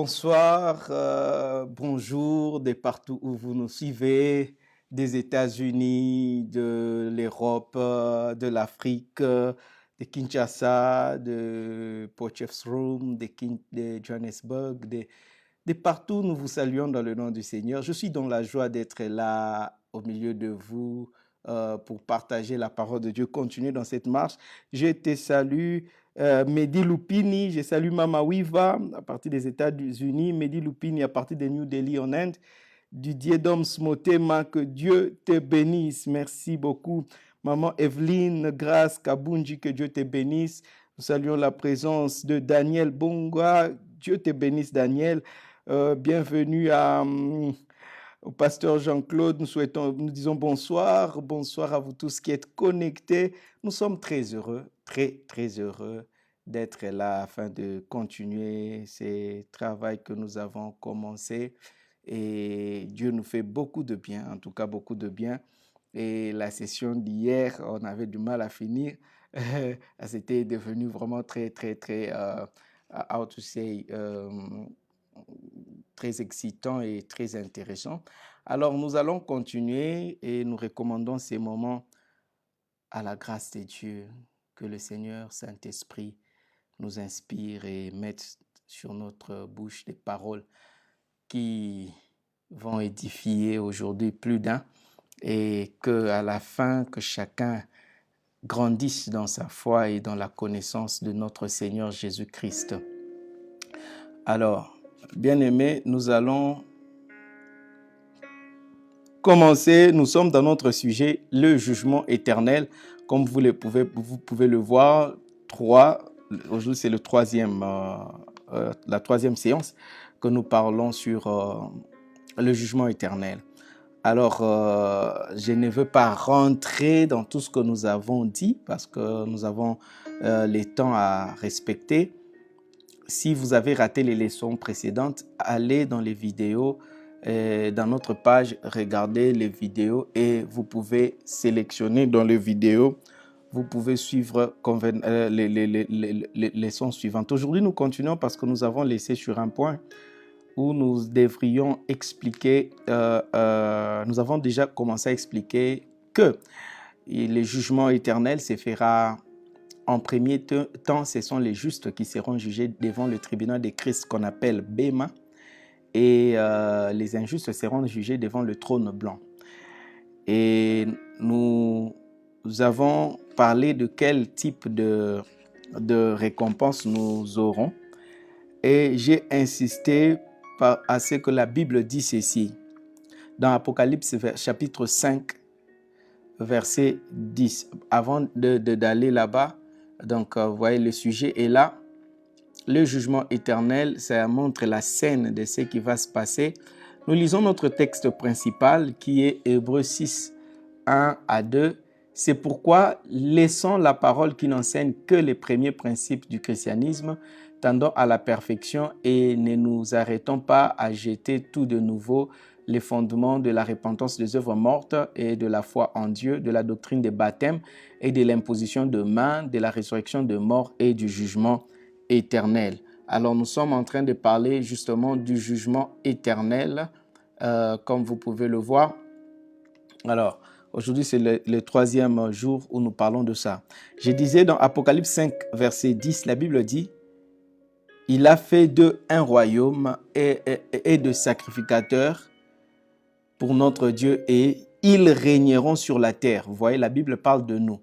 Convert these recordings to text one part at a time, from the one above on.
Bonsoir, bonjour de partout où vous nous suivez, des États-Unis, de l'Europe, de l'Afrique, de Kinshasa, de Potchefstroom, de Johannesburg, de partout. Nous vous saluons dans le nom du Seigneur. Je suis dans la joie d'être là au milieu de vous pour partager la parole de Dieu. Continuer dans cette marche. Je te salue. Mehdi Lupini, je salue Mama Wiva à partir des États-Unis, Mehdi Lupini à partir de New Delhi en Inde, Didier Dom Smotema, que Dieu te bénisse, merci beaucoup. Maman Evelyne Grace Kabunji, que Dieu te bénisse. Nous saluons la présence de Daniel Bonga, Dieu te bénisse Daniel. Bienvenue au pasteur Jean-Claude, nous disons bonsoir, bonsoir à vous tous qui êtes connectés. Nous sommes très heureux, très heureux d'être là afin de continuer ce travail que nous avons commencé. Et Dieu nous fait beaucoup de bien, en tout cas beaucoup de bien. Et la session d'hier, on avait du mal à finir. C'était devenu vraiment très, how to say, très excitant et très intéressant. Alors, nous allons continuer et nous recommandons ces moments à la grâce de Dieu, que le Seigneur Saint-Esprit nous inspire et mette sur notre bouche des paroles qui vont édifier aujourd'hui plus d'un et qu'à la fin, que chacun grandisse dans sa foi et dans la connaissance de notre Seigneur Jésus-Christ. Alors, bien-aimés, nous allons commencer. Nous sommes dans notre sujet, le jugement éternel. Comme vous pouvez le voir, aujourd'hui c'est la troisième séance que nous parlons sur le jugement éternel. Alors, je ne veux pas rentrer dans tout ce que nous avons dit parce que nous avons les temps à respecter. Si vous avez raté les leçons précédentes, allez dans les vidéos, dans notre page, regardez les vidéos et vous pouvez sélectionner dans les vidéos, vous pouvez suivre les leçons suivantes. Aujourd'hui, nous continuons parce que nous avons laissé sur un point où nous devrions expliquer, nous avons déjà commencé à expliquer que le jugement éternel se fera en premier temps, ce sont les justes qui seront jugés devant le tribunal de Christ qu'on appelle Bema et les injustes seront jugés devant le trône blanc. Et nous avons parlé de quel type de récompense nous aurons et j'ai insisté à ce que la Bible dit ceci. Dans Apocalypse chapitre 5, verset 10, avant d'aller là-bas, donc, vous voyez, le sujet est là. Le jugement éternel, ça montre la scène de ce qui va se passer. Nous lisons notre texte principal qui est Hébreux 6, 1 à 2. C'est pourquoi, laissons la parole qui n'enseigne que les premiers principes du christianisme, tendant à la perfection et ne nous arrêtons pas à jeter tout de nouveau les fondements de la repentance des œuvres mortes et de la foi en Dieu, de la doctrine des baptêmes et de l'imposition de mains, de la résurrection de morts et du jugement éternel. Alors, nous sommes en train de parler justement du jugement éternel, comme vous pouvez le voir. Alors, aujourd'hui, c'est le troisième jour où nous parlons de ça. Je disais dans Apocalypse 5, verset 10, la Bible dit « Il a fait d'eux un royaume et de sacrificateurs pour notre Dieu et ils régneront sur la terre. » Vous voyez, la Bible parle de nous.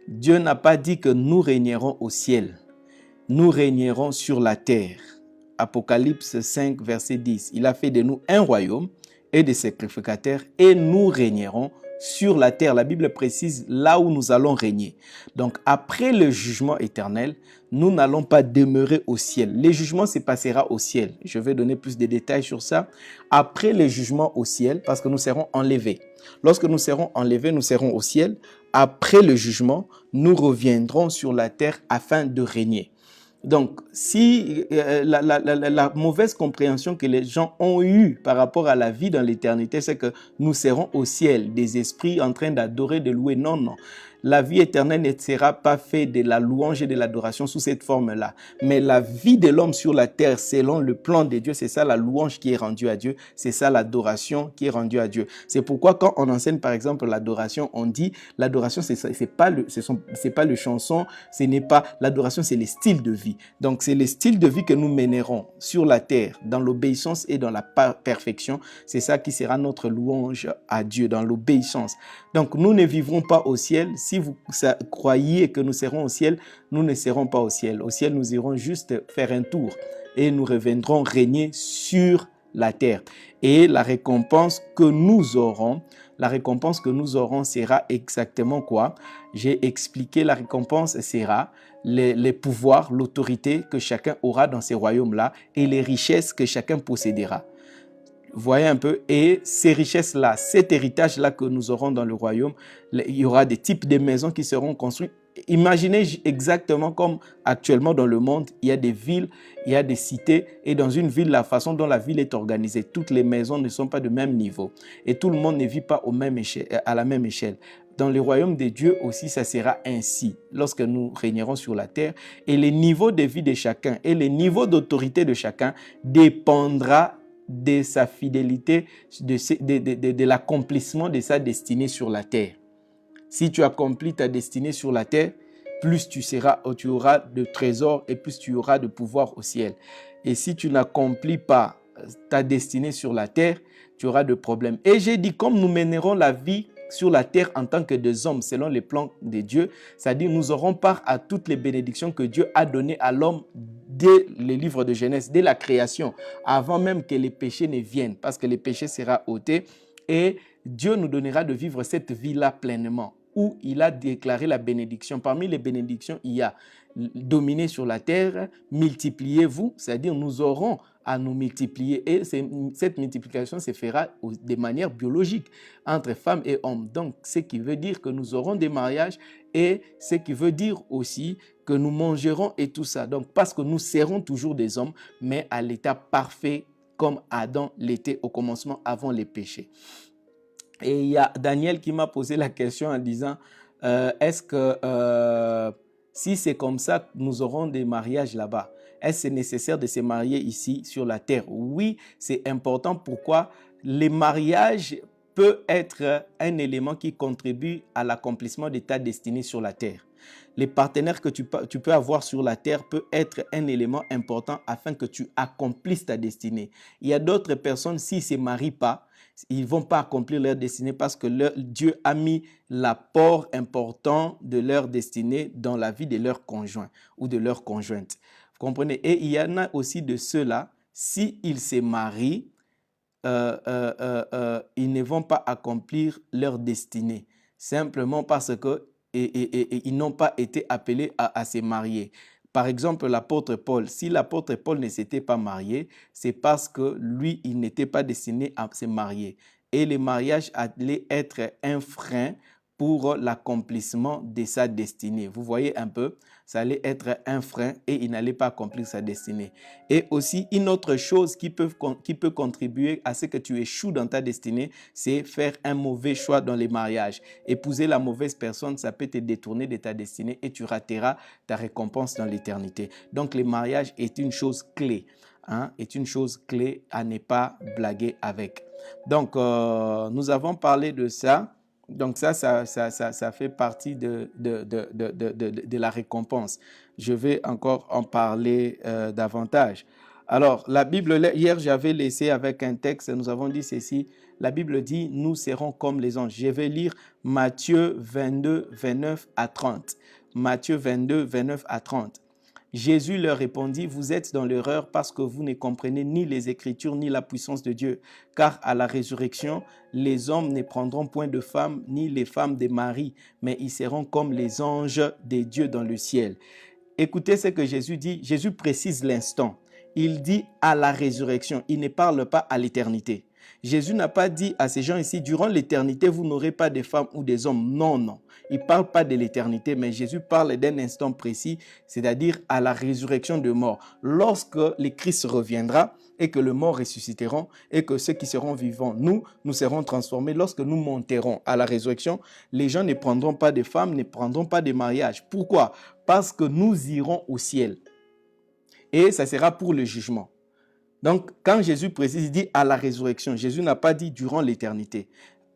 Dieu n'a pas dit que nous régnerons au ciel. Nous régnerons sur la terre. Apocalypse 5, verset 10. Il a fait de nous un royaume et des sacrificateurs et nous régnerons sur la terre. La Bible précise là où nous allons régner. Donc, après le jugement éternel, nous n'allons pas demeurer au ciel. Le jugement se passera au ciel. Je vais donner plus de détails sur ça. Après le jugement au ciel, parce que nous serons enlevés. Lorsque nous serons enlevés, nous serons au ciel. Après le jugement, nous reviendrons sur la terre afin de régner. Donc, si la mauvaise compréhension que les gens ont eue par rapport à la vie dans l'éternité, c'est que nous serons au ciel, des esprits en train d'adorer, de louer. Non, non. la vie éternelle ne sera pas faite de la louange et de l'adoration sous cette forme-là. Mais la vie de l'homme sur la terre, selon le plan de Dieu, c'est ça la louange qui est rendue à Dieu, c'est ça l'adoration qui est rendue à Dieu. C'est pourquoi quand on enseigne par exemple l'adoration, on dit l'adoration c'est pas le chanson, ce n'est pas l'adoration, c'est le style de vie. Donc c'est le style de vie que nous mènerons sur la terre dans l'obéissance et dans la perfection. C'est ça qui sera notre louange à Dieu, dans l'obéissance. Donc nous ne vivrons pas au ciel. Si vous croyez que nous serons au ciel, nous ne serons pas au ciel. Au ciel, nous irons juste faire un tour et nous reviendrons régner sur la terre. Et la récompense que nous aurons sera exactement quoi? J'ai expliqué, la récompense sera les pouvoirs, l'autorité que chacun aura dans ces royaumes-là et les richesses que chacun possédera. Voyez un peu, et ces richesses-là, cet héritage-là que nous aurons dans le royaume, il y aura des types de maisons qui seront construites. Imaginez exactement comme actuellement dans le monde, il y a des villes, il y a des cités, et dans une ville, la façon dont la ville est organisée, toutes les maisons ne sont pas de même niveau, et tout le monde ne vit pas à la même échelle. Dans le royaume de Dieu aussi, ça sera ainsi lorsque nous régnerons sur la terre, et les niveaux de vie de chacun et les niveaux d'autorité de chacun dépendra de sa fidélité, de l'accomplissement de sa destinée sur la terre. Si tu accomplis ta destinée sur la terre, plus tu auras de trésors et plus tu auras de pouvoir au ciel. Et si tu n'accomplis pas ta destinée sur la terre, tu auras de problèmes. Et j'ai dit, comme nous mènerons la vie sur la terre en tant que des hommes selon les plans de Dieu, c'est-à-dire nous aurons part à toutes les bénédictions que Dieu a données à l'homme dès le livre de Genèse, dès la création, avant même que les péchés ne viennent, parce que les péchés seront ôtés et Dieu nous donnera de vivre cette vie-là pleinement, où il a déclaré la bénédiction. Parmi les bénédictions, il y a dominer sur la terre, multipliez-vous, c'est-à-dire nous aurons à nous multiplier et cette multiplication se fera de manière biologique entre femmes et hommes. Donc, ce qui veut dire que nous aurons des mariages et ce qui veut dire aussi que nous mangerons et tout ça. Donc, parce que nous serons toujours des hommes, mais à l'état parfait comme Adam l'était au commencement avant les péchés. Et il y a Daniel qui m'a posé la question en disant, est-ce que si c'est comme ça, nous aurons des mariages là-bas? Est-ce nécessaire de se marier ici sur la terre? Oui, c'est important. Pourquoi? Les mariages peuvent être un élément qui contribue à l'accomplissement de ta destinée sur la terre. Les partenaires que tu peux avoir sur la terre peuvent être un élément important afin que tu accomplisses ta destinée. Il y a d'autres personnes, s'ils ne se marient pas, ils ne vont pas accomplir leur destinée parce que Dieu a mis l'apport important de leur destinée dans la vie de leur conjoint ou de leur conjointe. Vous comprenez? Et il y en a aussi de ceux-là, s'ils se marient, ils ne vont pas accomplir leur destinée, simplement parce que ils n'ont pas été appelés à se marier. Par exemple, l'apôtre Paul, si l'apôtre Paul ne s'était pas marié, c'est parce que lui, il n'était pas destiné à se marier. Et le mariage allait être un frein pour l'accomplissement de sa destinée. Vous voyez un peu, ça allait être un frein et il n'allait pas accomplir sa destinée. Et aussi, une autre chose qui peut contribuer à ce que tu échoues dans ta destinée, c'est faire un mauvais choix dans les mariages. Épouser la mauvaise personne, ça peut te détourner de ta destinée et tu rateras ta récompense dans l'éternité. Donc, le mariage est une chose clé, est une chose clé à ne pas blaguer avec. Donc, nous avons parlé de ça. Donc ça fait partie de la récompense. Je vais encore en parler davantage. Alors, la Bible, hier j'avais laissé avec un texte, nous avons dit ceci, la Bible dit, nous serons comme les anges. Je vais lire Matthieu 22, 29 à 30. Matthieu 22, 29 à 30. Jésus leur répondit, vous êtes dans l'erreur parce que vous ne comprenez ni les Écritures ni la puissance de Dieu. Car à la résurrection, les hommes ne prendront point de femmes ni les femmes des maris, mais ils seront comme les anges des dieux dans le ciel. Écoutez ce que Jésus dit. Jésus précise l'instant. Il dit à la résurrection. Il ne parle pas à l'éternité. Jésus n'a pas dit à ces gens ici, durant l'éternité, vous n'aurez pas de femmes ou des hommes. Non, non. Il ne parle pas de l'éternité, mais Jésus parle d'un instant précis, c'est-à-dire à la résurrection de mort. Lorsque le Christ reviendra et que les morts ressusciteront et que ceux qui seront vivants, nous serons transformés. Lorsque nous monterons à la résurrection, les gens ne prendront pas de femmes, ne prendront pas de mariage. Pourquoi? Parce que nous irons au ciel. Et ça sera pour le jugement. Donc, quand Jésus précise, il dit à la résurrection. Jésus n'a pas dit durant l'éternité.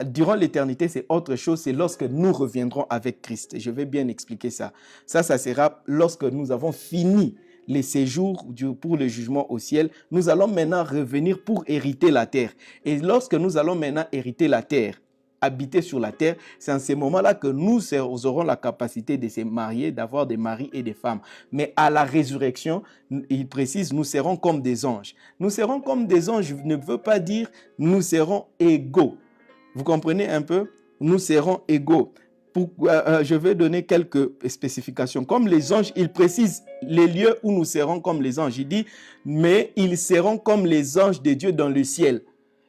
Durant l'éternité, c'est autre chose. C'est lorsque nous reviendrons avec Christ. Je vais bien expliquer ça. Ça sera lorsque nous avons fini les séjours pour le jugement au ciel. Nous allons maintenant revenir pour hériter la terre. Et lorsque nous allons maintenant hériter la terre, habiter sur la terre, c'est en ces moments-là que nous aurons la capacité de se marier, d'avoir des maris et des femmes. Mais à la résurrection, il précise, nous serons comme des anges. Nous serons comme des anges ne veut pas dire nous serons égaux. Vous comprenez un peu? Nous serons égaux. Je vais donner quelques spécifications. Comme les anges, il précise les lieux où nous serons comme les anges. Il dit, mais ils seront comme les anges de Dieu dans le ciel.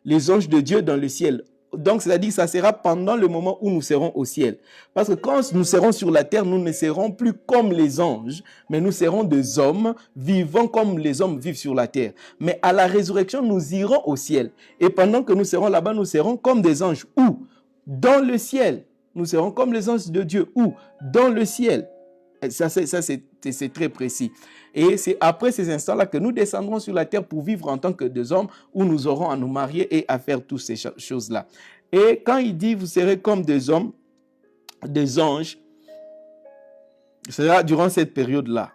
Les anges de Dieu dans le ciel. Donc, c'est-à-dire que ça sera pendant le moment où nous serons au ciel. Parce que quand nous serons sur la terre, nous ne serons plus comme les anges, mais nous serons des hommes vivant comme les hommes vivent sur la terre. Mais à la résurrection, nous irons au ciel. Et pendant que nous serons là-bas, nous serons comme des anges. Où? Dans le ciel. Nous serons comme les anges de Dieu. Où? Dans le ciel. Ça c'est très précis. Et c'est après ces instants-là que nous descendrons sur la terre pour vivre en tant que des hommes où nous aurons à nous marier et à faire toutes ces choses-là. Et quand il dit vous serez comme des hommes, des anges, ce sera durant cette période-là,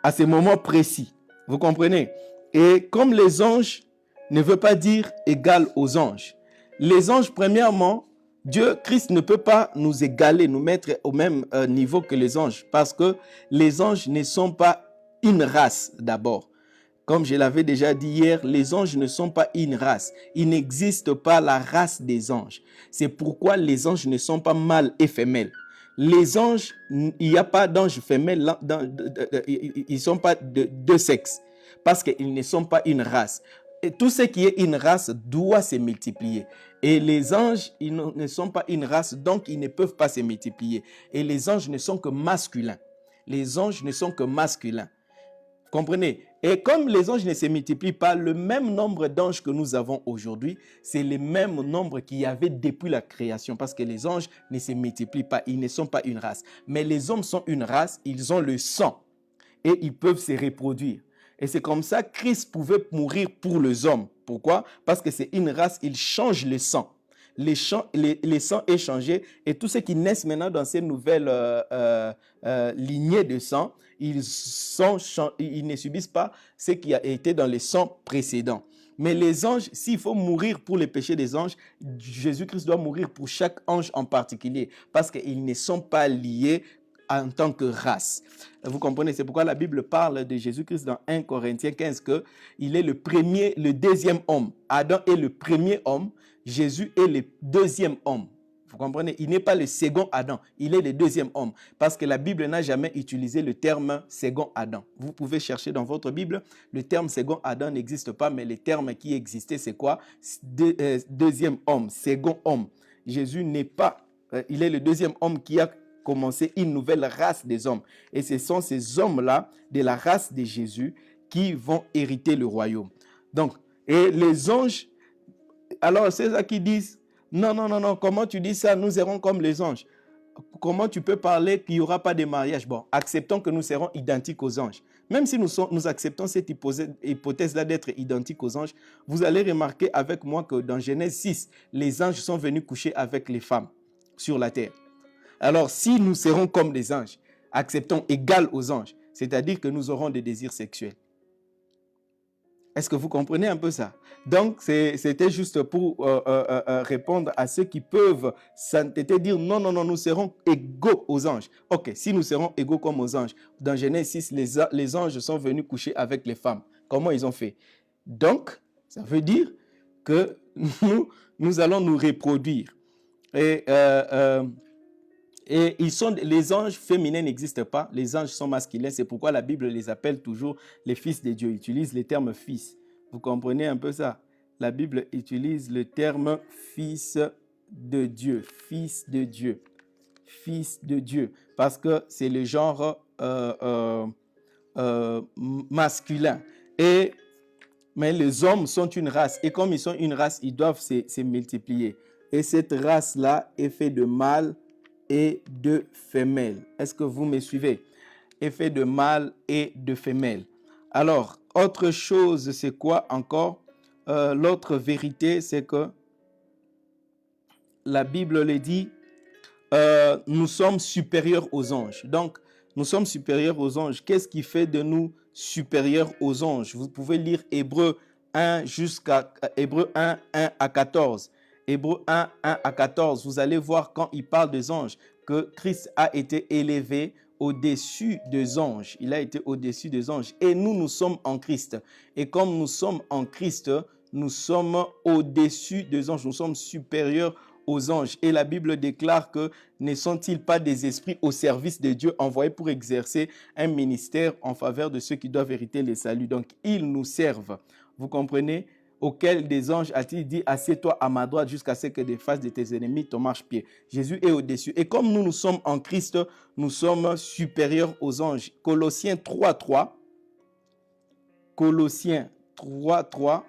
à ces moments précis. Vous comprenez? Et comme les anges ne veut pas dire égal aux anges. Les anges, premièrement, Christ ne peut pas nous égaler, nous mettre au même niveau que les anges, parce que les anges ne sont pas une race d'abord. Comme je l'avais déjà dit hier, les anges ne sont pas une race. Il n'existe pas la race des anges. C'est pourquoi les anges ne sont pas mâles et femelles. Les anges, il n'y a pas d'anges femelles, ils ne sont pas de deux sexes, parce qu'ils ne sont pas une race. Et tout ce qui est une race doit se multiplier. Et les anges, ils ne sont pas une race, donc ils ne peuvent pas se multiplier. Et les anges ne sont que masculins. Les anges ne sont que masculins. Comprenez? Et comme les anges ne se multiplient pas, le même nombre d'anges que nous avons aujourd'hui, c'est le même nombre qu'il y avait depuis la création. Parce que les anges ne se multiplient pas, ils ne sont pas une race. Mais les hommes sont une race, ils ont le sang. Et ils peuvent se reproduire. Et c'est comme ça que Christ pouvait mourir pour les hommes. Pourquoi? Parce que c'est une race, il change le sang. Les sangs est changé et tous ceux qui naissent maintenant dans ces nouvelles lignées de sang, ils ne subissent pas ce qui a été dans les sangs précédents. Mais les anges, s'il faut mourir pour les péchés des anges, Jésus-Christ doit mourir pour chaque ange en particulier parce qu'ils ne sont pas liés en tant que race. Vous comprenez? C'est pourquoi la Bible parle de Jésus-Christ dans 1 Corinthiens 15 qu'il est le deuxième homme. Adam est le premier homme, Jésus est le deuxième homme. Vous comprenez? Il n'est pas le second Adam, il est le deuxième homme. Parce que la Bible n'a jamais utilisé le terme second Adam. Vous pouvez chercher dans votre Bible, le terme second Adam n'existe pas, mais le terme qui existait, c'est quoi? Deuxième homme, second homme. Jésus n'est pas, il est le deuxième homme qui a commencé une nouvelle race des hommes. Et ce sont ces hommes-là, de la race de Jésus, qui vont hériter le royaume. Donc, et les anges, alors c'est ça qui disent, non, comment tu dis ça? Nous serons comme les anges. Comment tu peux parler qu'il n'y aura pas de mariage? Bon, acceptons que nous serons identiques aux anges. Même si nous acceptons cette hypothèse-là d'être identiques aux anges, vous allez remarquer avec moi que dans Genèse 6, les anges sont venus coucher avec les femmes sur la terre. Alors, si nous serons comme des anges, acceptons égal aux anges, c'est-à-dire que nous aurons des désirs sexuels. Est-ce que vous comprenez un peu ça? Donc, c'était juste pour répondre à ceux qui peuvent s'entêter, dire non, nous serons égaux aux anges. Ok, si nous serons égaux comme aux anges, dans Genèse 6, les anges sont venus coucher avec les femmes. Comment ils ont fait? Donc, ça veut dire que nous allons nous reproduire. Et les anges féminins n'existent pas, les anges sont masculins, c'est pourquoi la Bible les appelle toujours les fils de Dieu, utilise les termes fils. Vous comprenez un peu ça? la Bible utilise le terme fils de Dieu, fils de Dieu, fils de Dieu, parce que c'est le genre masculin. Mais les hommes sont une race, et comme ils sont une race, ils doivent se multiplier. Et cette race-là est faite de mâle et de femelle. Est-ce que vous me suivez? Est fait de mâle et de femelle. Alors, autre chose, c'est quoi encore? L'autre vérité, c'est que la Bible le dit, nous sommes supérieurs aux anges. Donc, nous sommes supérieurs aux anges. Qu'est-ce qui fait de nous supérieurs aux anges? Vous pouvez lire Hébreux 1 jusqu'à Hébreux 1, 1 à 14. Hébreux 1, 1 à 14. Vous allez voir quand il parle des anges que Christ a été élevé au-dessus des anges. Il a été au-dessus des anges. Et nous, nous sommes en Christ. Et comme nous sommes en Christ, nous sommes au-dessus des anges. Nous sommes supérieurs aux anges. Et la Bible déclare que ne sont-ils pas des esprits au service de Dieu envoyés pour exercer un ministère en faveur de ceux qui doivent hériter les saluts. Donc, ils nous servent. Vous comprenez? Auquel des anges a-t-il dit, assieds-toi à ma droite jusqu'à ce que des faces de tes ennemis ton marche-pied. Jésus est au-dessus. Et comme nous, nous sommes en Christ, nous sommes supérieurs aux anges. Colossiens 3, 3. Colossiens 3, 3.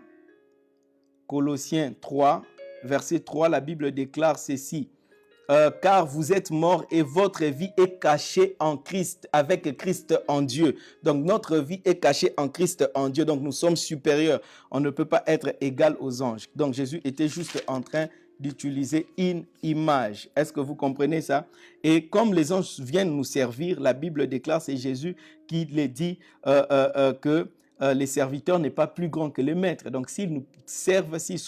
Colossiens 3, verset 3, la Bible déclare ceci. Car vous êtes morts et votre vie est cachée en Christ, avec Christ en Dieu. Donc, notre vie est cachée en Christ en Dieu. Donc, nous sommes supérieurs. On ne peut pas être égal aux anges. Donc, Jésus était juste en train d'utiliser une image. Est-ce que vous comprenez ça? Et comme les anges viennent nous servir, la Bible déclare, c'est Jésus qui les dit que les serviteurs n'est pas plus grand que les maîtres. Donc, s'ils nous servent, ils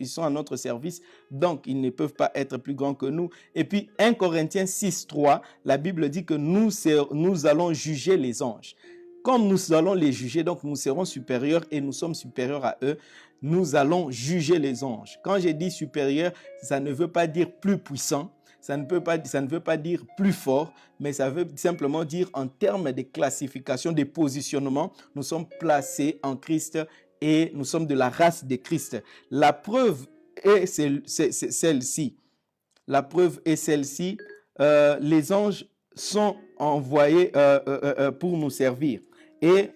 sont à notre service, donc ils ne peuvent pas être plus grands que nous. Et puis, 1 Corinthiens 6, 3, la Bible dit que nous allons juger les anges. Comme nous allons les juger, donc nous serons supérieurs et nous sommes supérieurs à eux, nous allons juger les anges. Quand j'ai dit supérieur, ça ne veut pas dire plus puissant, ça ne veut pas dire plus fort, mais ça veut simplement dire en termes de classification, de positionnement, nous sommes placés en Christ et nous sommes de la race de Christ. La preuve est celle-ci. La preuve est celle-ci. Les anges sont envoyés pour nous servir. Et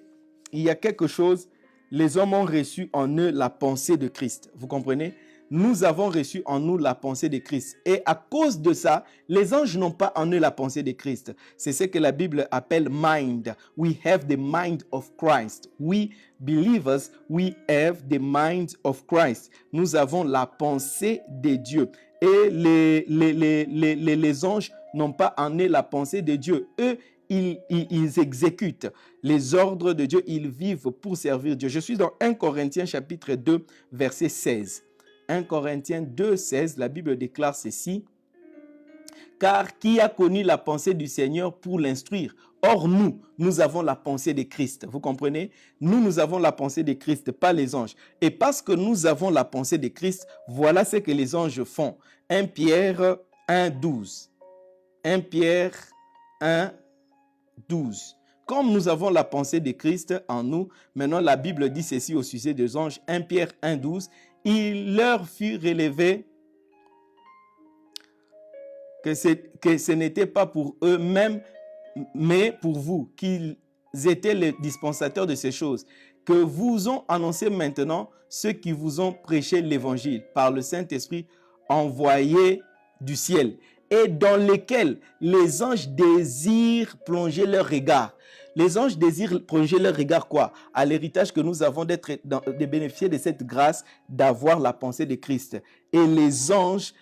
il y a quelque chose, les hommes ont reçu en eux la pensée de Christ. Vous comprenez? Nous avons reçu en nous la pensée de Christ. Et à cause de ça, les anges n'ont pas en eux la pensée de Christ. C'est ce que la Bible appelle mind. We have the mind of Christ. We believers, we have the mind of Christ. Nous avons la pensée de Dieu. Et les anges n'ont pas en eux la pensée de Dieu. Eux, ils exécutent les ordres de Dieu. Ils vivent pour servir Dieu. Je suis dans 1 Corinthiens chapitre 2, verset 16. 1 Corinthiens 2, 16, la Bible déclare ceci. Car qui a connu la pensée du Seigneur pour l'instruire? Or, nous avons la pensée de Christ. Vous comprenez? Nous avons la pensée de Christ, pas les anges. Et parce que nous avons la pensée de Christ, voilà ce que les anges font. 1 Pierre 1, 12. 1 Pierre 1, 12. Comme nous avons la pensée de Christ en nous, maintenant la Bible dit ceci au sujet des anges. 1 Pierre 1, 12. Il leur fut révélé que ce n'était pas pour eux-mêmes, mais pour vous, qu'ils étaient les dispensateurs de ces choses, que vous ont annoncé maintenant ceux qui vous ont prêché l'évangile par le Saint-Esprit envoyé du ciel, et dans lesquels les anges désirent plonger leur regard. Les anges désirent plonger leur regard quoi? À l'héritage que nous avons de bénéficier de cette grâce d'avoir la pensée de Christ. Et les anges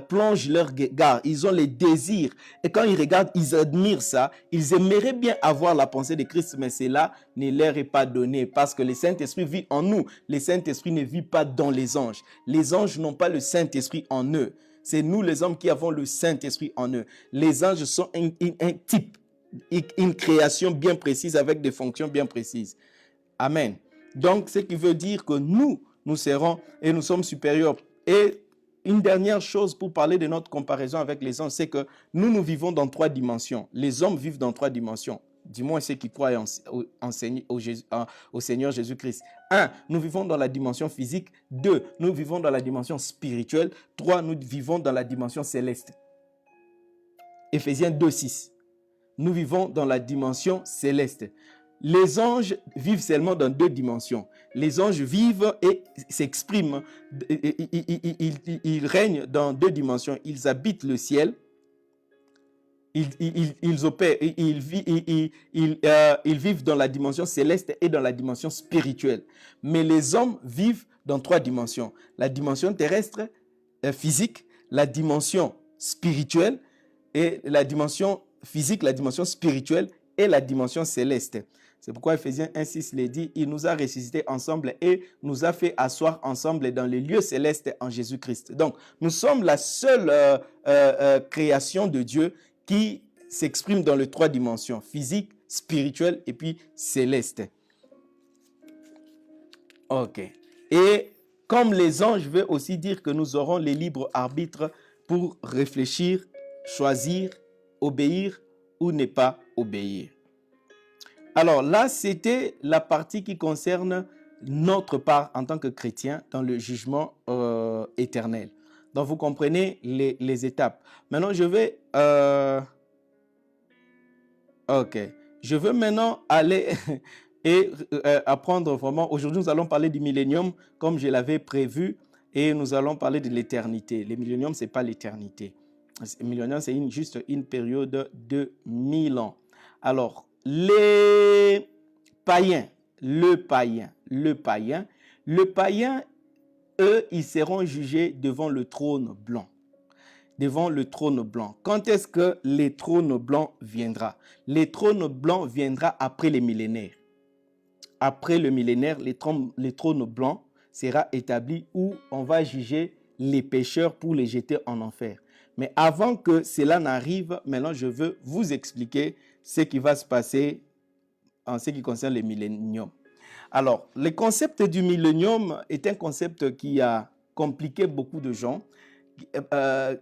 plongent leur regard. Ils ont les désirs. Et quand ils regardent, ils admirent ça. Ils aimeraient bien avoir la pensée de Christ, mais cela ne leur est pas donné parce que le Saint-Esprit vit en nous. Le Saint-Esprit ne vit pas dans les anges. Les anges n'ont pas le Saint-Esprit en eux. C'est nous les hommes qui avons le Saint-Esprit en eux. Les anges sont un type, une création bien précise avec des fonctions bien précises. Amen. Donc, ce qui veut dire que nous serons et nous sommes supérieurs. Et une dernière chose pour parler de notre comparaison avec les anges, c'est que nous vivons dans 3 dimensions. Les hommes vivent dans 3 dimensions. du moins ceux qui croient au Seigneur Jésus-Christ. 1, nous vivons dans la dimension physique. 2, nous vivons dans la dimension spirituelle. 3, nous vivons dans la dimension céleste. Éphésiens 2, 6. Nous vivons dans la dimension céleste. Les anges vivent seulement dans 2 dimensions. Les anges vivent et s'expriment. Ils règnent dans 2 dimensions. Ils habitent le ciel. Ils opèrent, ils vivent dans la dimension céleste et dans la dimension spirituelle. Mais les hommes vivent dans 3 dimensions. La dimension terrestre, physique, la dimension spirituelle et la dimension physique, la dimension spirituelle et la dimension céleste. C'est pourquoi Éphésiens 1,6 le dit, il nous a ressuscités ensemble et nous a fait asseoir ensemble dans les lieux célestes en Jésus-Christ. Donc, nous sommes la seule création de Dieu qui s'exprime dans les 3 dimensions, physique, spirituelle et puis céleste. Ok. Et comme les anges veut aussi dire que nous aurons les libres arbitres pour réfléchir, choisir, obéir ou ne pas obéir. Alors là, c'était la partie qui concerne notre part en tant que chrétien dans le jugement éternel. Donc, vous comprenez les étapes. Maintenant, je vais maintenant aller et apprendre vraiment. Aujourd'hui, nous allons parler du millénium comme je l'avais prévu et nous allons parler de l'éternité. Le millénium, ce n'est pas l'éternité. Le millénium, c'est juste une période de 1000 ans. Alors, les païens, le païen, eux, ils seront jugés devant le trône blanc. Devant le trône blanc. Quand est-ce que le trône blanc viendra? Le trône blanc viendra après les millénaires. Après le millénaire, le trône blanc sera établi où on va juger les pécheurs pour les jeter en enfer. Mais avant que cela n'arrive, maintenant je veux vous expliquer ce qui va se passer en ce qui concerne le millénium. Alors, le concept du millénium est un concept qui a compliqué beaucoup de gens,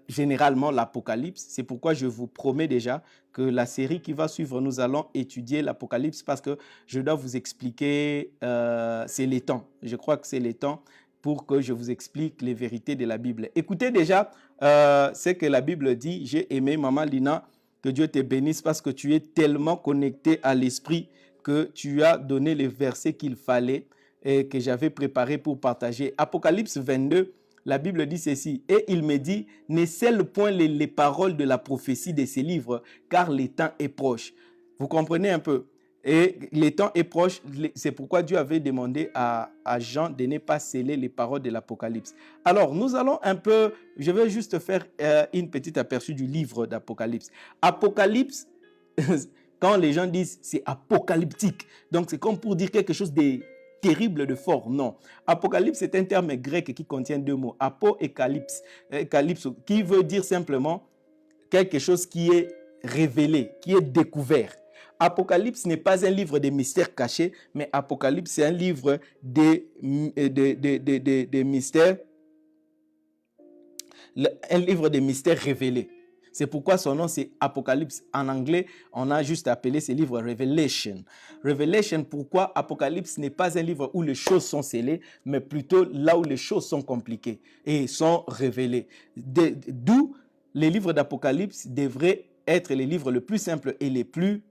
généralement l'Apocalypse. C'est pourquoi je vous promets déjà que la série qui va suivre, nous allons étudier l'Apocalypse parce que je dois vous expliquer, c'est les temps. Je crois que c'est les temps pour que je vous explique les vérités de la Bible. Écoutez déjà ce que la Bible dit. J'ai aimé, Maman Lina, que Dieu te bénisse parce que tu es tellement connecté à l'esprit que tu as donné les versets qu'il fallait et que j'avais préparé pour partager. Apocalypse 22, la Bible dit ceci. Et il me dit, ne scelle point les paroles de la prophétie de ces livres, car le temps est proche. Vous comprenez un peu? Et le temps est proche, c'est pourquoi Dieu avait demandé à Jean de ne pas sceller les paroles de l'Apocalypse. Alors, nous allons un peu, je vais juste faire une petite aperçu du livre d'Apocalypse. Apocalypse, quand les gens disent c'est apocalyptique, donc c'est comme pour dire quelque chose de terrible, de fort. Non. Apocalypse, c'est un terme grec qui contient 2 mots. Apo et calypse, qui veut dire simplement quelque chose qui est révélé, qui est découvert. Apocalypse n'est pas un livre de mystères cachés, mais Apocalypse, c'est un livre de mystères, un livre de mystères révélés. C'est pourquoi son nom, c'est Apocalypse. En anglais, on a juste appelé ce livre Revelation. Revelation, pourquoi Apocalypse n'est pas un livre où les choses sont scellées, mais plutôt là où les choses sont compliquées et sont révélées. D'où les livres d'Apocalypse devraient être les livres les plus simples et les plus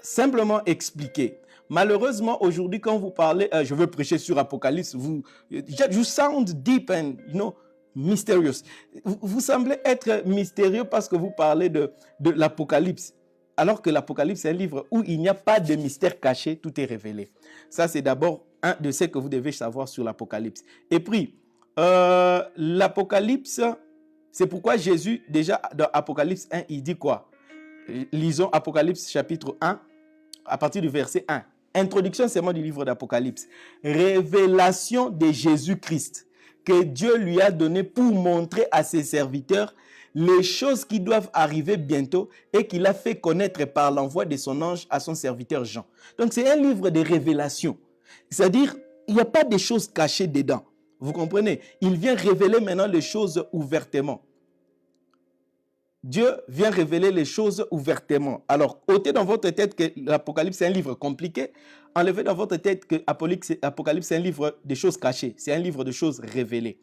simplement expliqués. Malheureusement, aujourd'hui, quand vous parlez, je veux prêcher sur Apocalypse, you sound deep and, mysterious. Vous semblez être mystérieux parce que vous parlez de l'Apocalypse, alors que l'Apocalypse est un livre où il n'y a pas de mystère caché, tout est révélé. Ça, c'est d'abord un de ce que vous devez savoir sur l'Apocalypse. Et puis, l'Apocalypse, c'est pourquoi Jésus, déjà dans Apocalypse 1, il dit quoi? Lisons Apocalypse chapitre 1, à partir du verset 1. Introduction seulement du livre d'Apocalypse. Révélation de Jésus-Christ que Dieu lui a donné pour montrer à ses serviteurs les choses qui doivent arriver bientôt et qu'il a fait connaître par l'envoi de son ange à son serviteur Jean. Donc c'est un livre de révélation. C'est-à-dire, il n'y a pas de choses cachées dedans. Vous comprenez? Il vient révéler maintenant les choses ouvertement. Dieu vient révéler les choses ouvertement. Alors, ôtez dans votre tête que l'Apocalypse est un livre compliqué. Enlevez dans votre tête que l'Apocalypse est un livre de choses cachées. C'est un livre de choses révélées.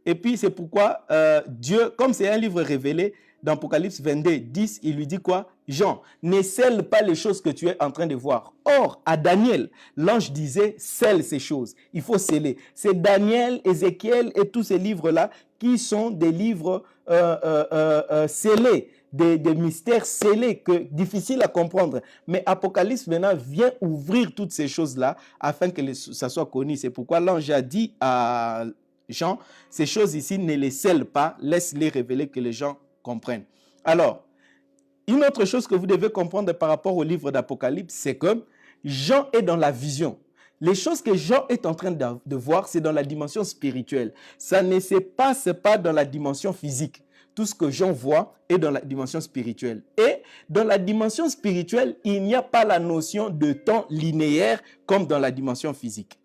Et puis, c'est pourquoi Dieu, comme c'est un livre révélé, dans Apocalypse 22, 10, il lui dit quoi? Jean, ne scelle pas les choses que tu es en train de voir. Or, à Daniel, l'ange disait, scelle ces choses. Il faut sceller. C'est Daniel, Ézéchiel et tous ces livres-là qui sont des livres scellés, des mystères scellés, difficiles à comprendre. Mais Apocalypse maintenant vient ouvrir toutes ces choses-là afin que ça soit connu. C'est pourquoi l'ange a dit à Jean, ces choses ici, ne les scelle pas, laisse-les révéler que les gens comprennent. Alors, une autre chose que vous devez comprendre par rapport au livre d'Apocalypse, c'est que Jean est dans la vision. Les choses que Jean est en train de voir, c'est dans la dimension spirituelle. Ça ne se passe pas dans la dimension physique. Tout ce que Jean voit est dans la dimension spirituelle. Et dans la dimension spirituelle, il n'y a pas la notion de temps linéaire comme dans la dimension physique.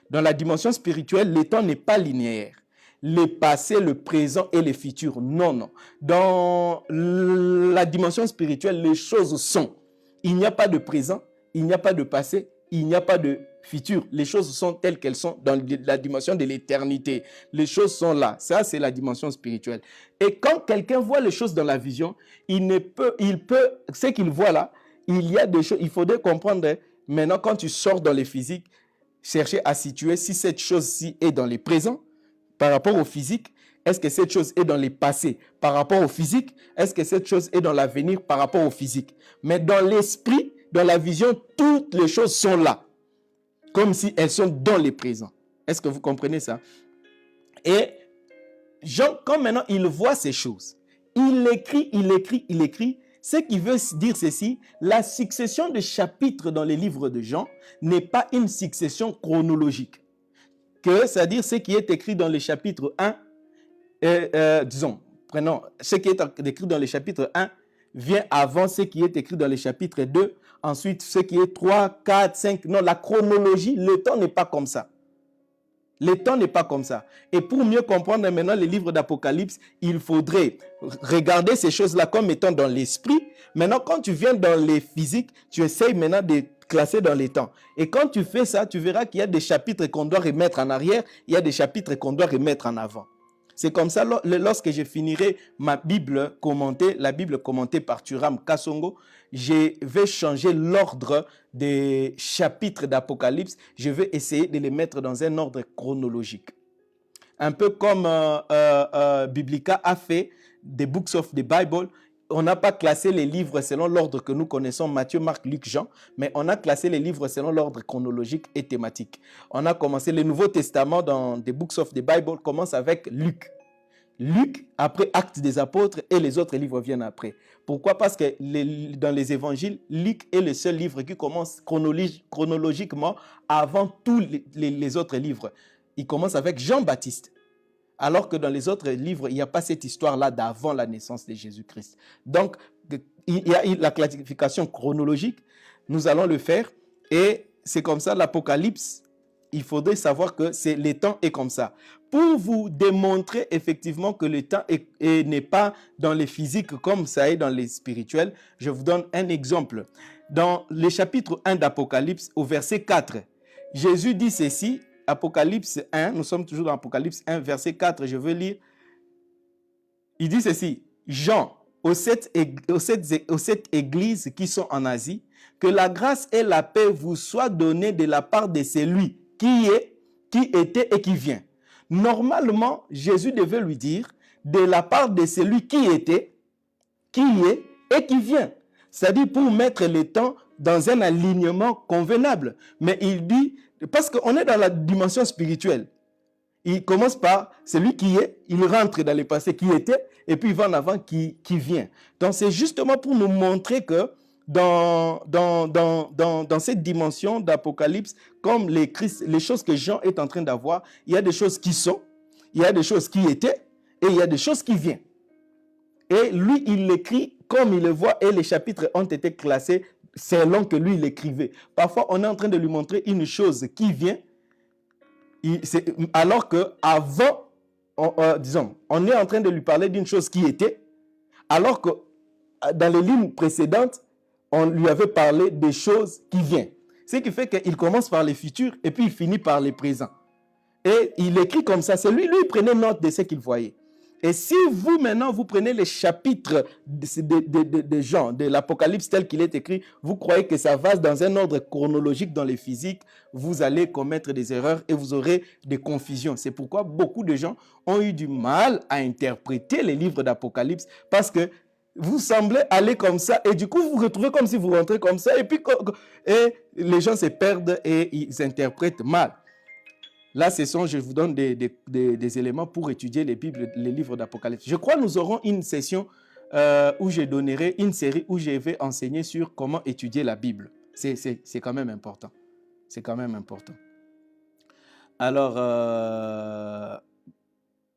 Dans la dimension spirituelle, le temps n'est pas linéaire. Le passé, le présent et le futur, non, non. Dans la dimension spirituelle, les choses sont. Il n'y a pas de présent, il n'y a pas de passé, il n'y a pas de futur. Les choses sont telles qu'elles sont dans la dimension de l'éternité. Les choses sont là. Ça, c'est la dimension spirituelle. Et quand quelqu'un voit les choses dans la vision, ce qu'il voit là, il y a des choses, il faudrait comprendre, maintenant, quand tu sors dans les physiques, chercher à situer si cette chose-ci est dans les présents par rapport au physique. Est-ce que cette chose est dans les passés par rapport au physique? Est-ce que cette chose est dans l'avenir par rapport au physique? Mais dans l'esprit, dans la vision, toutes les choses sont là, comme si elles sont dans les présents. Est-ce que vous comprenez ça? Et Jean, quand maintenant il voit ces choses, il écrit. Ce qui veut dire ceci, la succession de chapitres dans les livres de Jean n'est pas une succession chronologique. C'est-à-dire ce qui est écrit dans le chapitre 1, prenons ce qui est écrit dans le chapitre 1 vient avant ce qui est écrit dans le chapitre 2, ensuite ce qui est 3, 4, 5. Non, la chronologie, le temps n'est pas comme ça. Le temps n'est pas comme ça. Et pour mieux comprendre maintenant les livres d'Apocalypse, il faudrait regarder ces choses-là comme étant dans l'esprit. Maintenant, quand tu viens dans les physiques, tu essayes maintenant de classer dans les temps. Et quand tu fais ça, tu verras qu'il y a des chapitres qu'on doit remettre en arrière, il y a des chapitres qu'on doit remettre en avant. C'est comme ça, lorsque je finirai ma Bible commentée, la Bible commentée par Thuram Kasongo, je vais changer l'ordre des chapitres d'Apocalypse. Je vais essayer de les mettre dans un ordre chronologique. Un peu comme Biblica a fait des Books of the Bible. On n'a pas classé les livres selon l'ordre que nous connaissons, Matthieu, Marc, Luc, Jean, mais on a classé les livres selon l'ordre chronologique et thématique. On a commencé le Nouveau Testament dans des Books of the Bible, commence avec Luc. Luc, après Actes des Apôtres, et les autres livres viennent après. Pourquoi? Parce que dans les évangiles, Luc est le seul livre qui commence chronologiquement avant tous les autres livres. Il commence avec Jean-Baptiste. Alors que dans les autres livres, il n'y a pas cette histoire-là d'avant la naissance de Jésus-Christ. Donc, il y a la classification chronologique. Nous allons le faire. Et c'est comme ça, l'Apocalypse, il faudrait savoir que le temps est comme ça. Pour vous démontrer effectivement que le temps n'est pas dans les physiques comme ça est dans les spirituels, je vous donne un exemple. Dans le chapitre 1 d'Apocalypse, au verset 4, Jésus dit ceci. Apocalypse 1, nous sommes toujours dans Apocalypse 1, verset 4, je veux lire. Il dit ceci, Jean, aux sept églises qui sont en Asie, que la grâce et la paix vous soient données de la part de celui qui est, qui était et qui vient. Normalement, Jésus devait lui dire de la part de celui qui était, qui est et qui vient. C'est-à-dire pour mettre le temps dans un alignement convenable. Mais il dit, parce qu'on est dans la dimension spirituelle. Il commence par celui qui est, il rentre dans le passé qui était, et puis il va en avant qui vient. Donc c'est justement pour nous montrer que dans cette dimension d'Apocalypse, comme les choses que Jean est en train d'avoir, il y a des choses qui sont, il y a des choses qui étaient, et il y a des choses qui viennent. Et lui, il l'écrit comme il le voit, et les chapitres ont été classés selon que lui, il écrivait. Parfois, on est en train de lui montrer une chose qui vient, alors qu'avant, on est en train de lui parler d'une chose qui était, Alors que dans les lignes précédentes, on lui avait parlé des choses qui viennent. Ce qui fait qu'il commence par les futurs et puis il finit par les présents. Et il écrit comme ça. C'est lui, il prenait note de ce qu'il voyait. Et si vous, maintenant, vous prenez les chapitres de Jean, de l'Apocalypse tel qu'il est écrit, vous croyez que ça va dans un ordre chronologique dans les physiques, vous allez commettre des erreurs et vous aurez des confusions. C'est pourquoi beaucoup de gens ont eu du mal à interpréter les livres d'Apocalypse parce que vous semblez aller comme ça et du coup, vous vous retrouvez comme si vous rentrez comme ça et puis et les gens se perdent et ils interprètent mal. Là, je vous donne des éléments pour étudier les livres d'Apocalypse. Je crois que nous aurons une session où je donnerai une série où je vais enseigner sur comment étudier la Bible. C'est quand même important. C'est quand même important. Alors,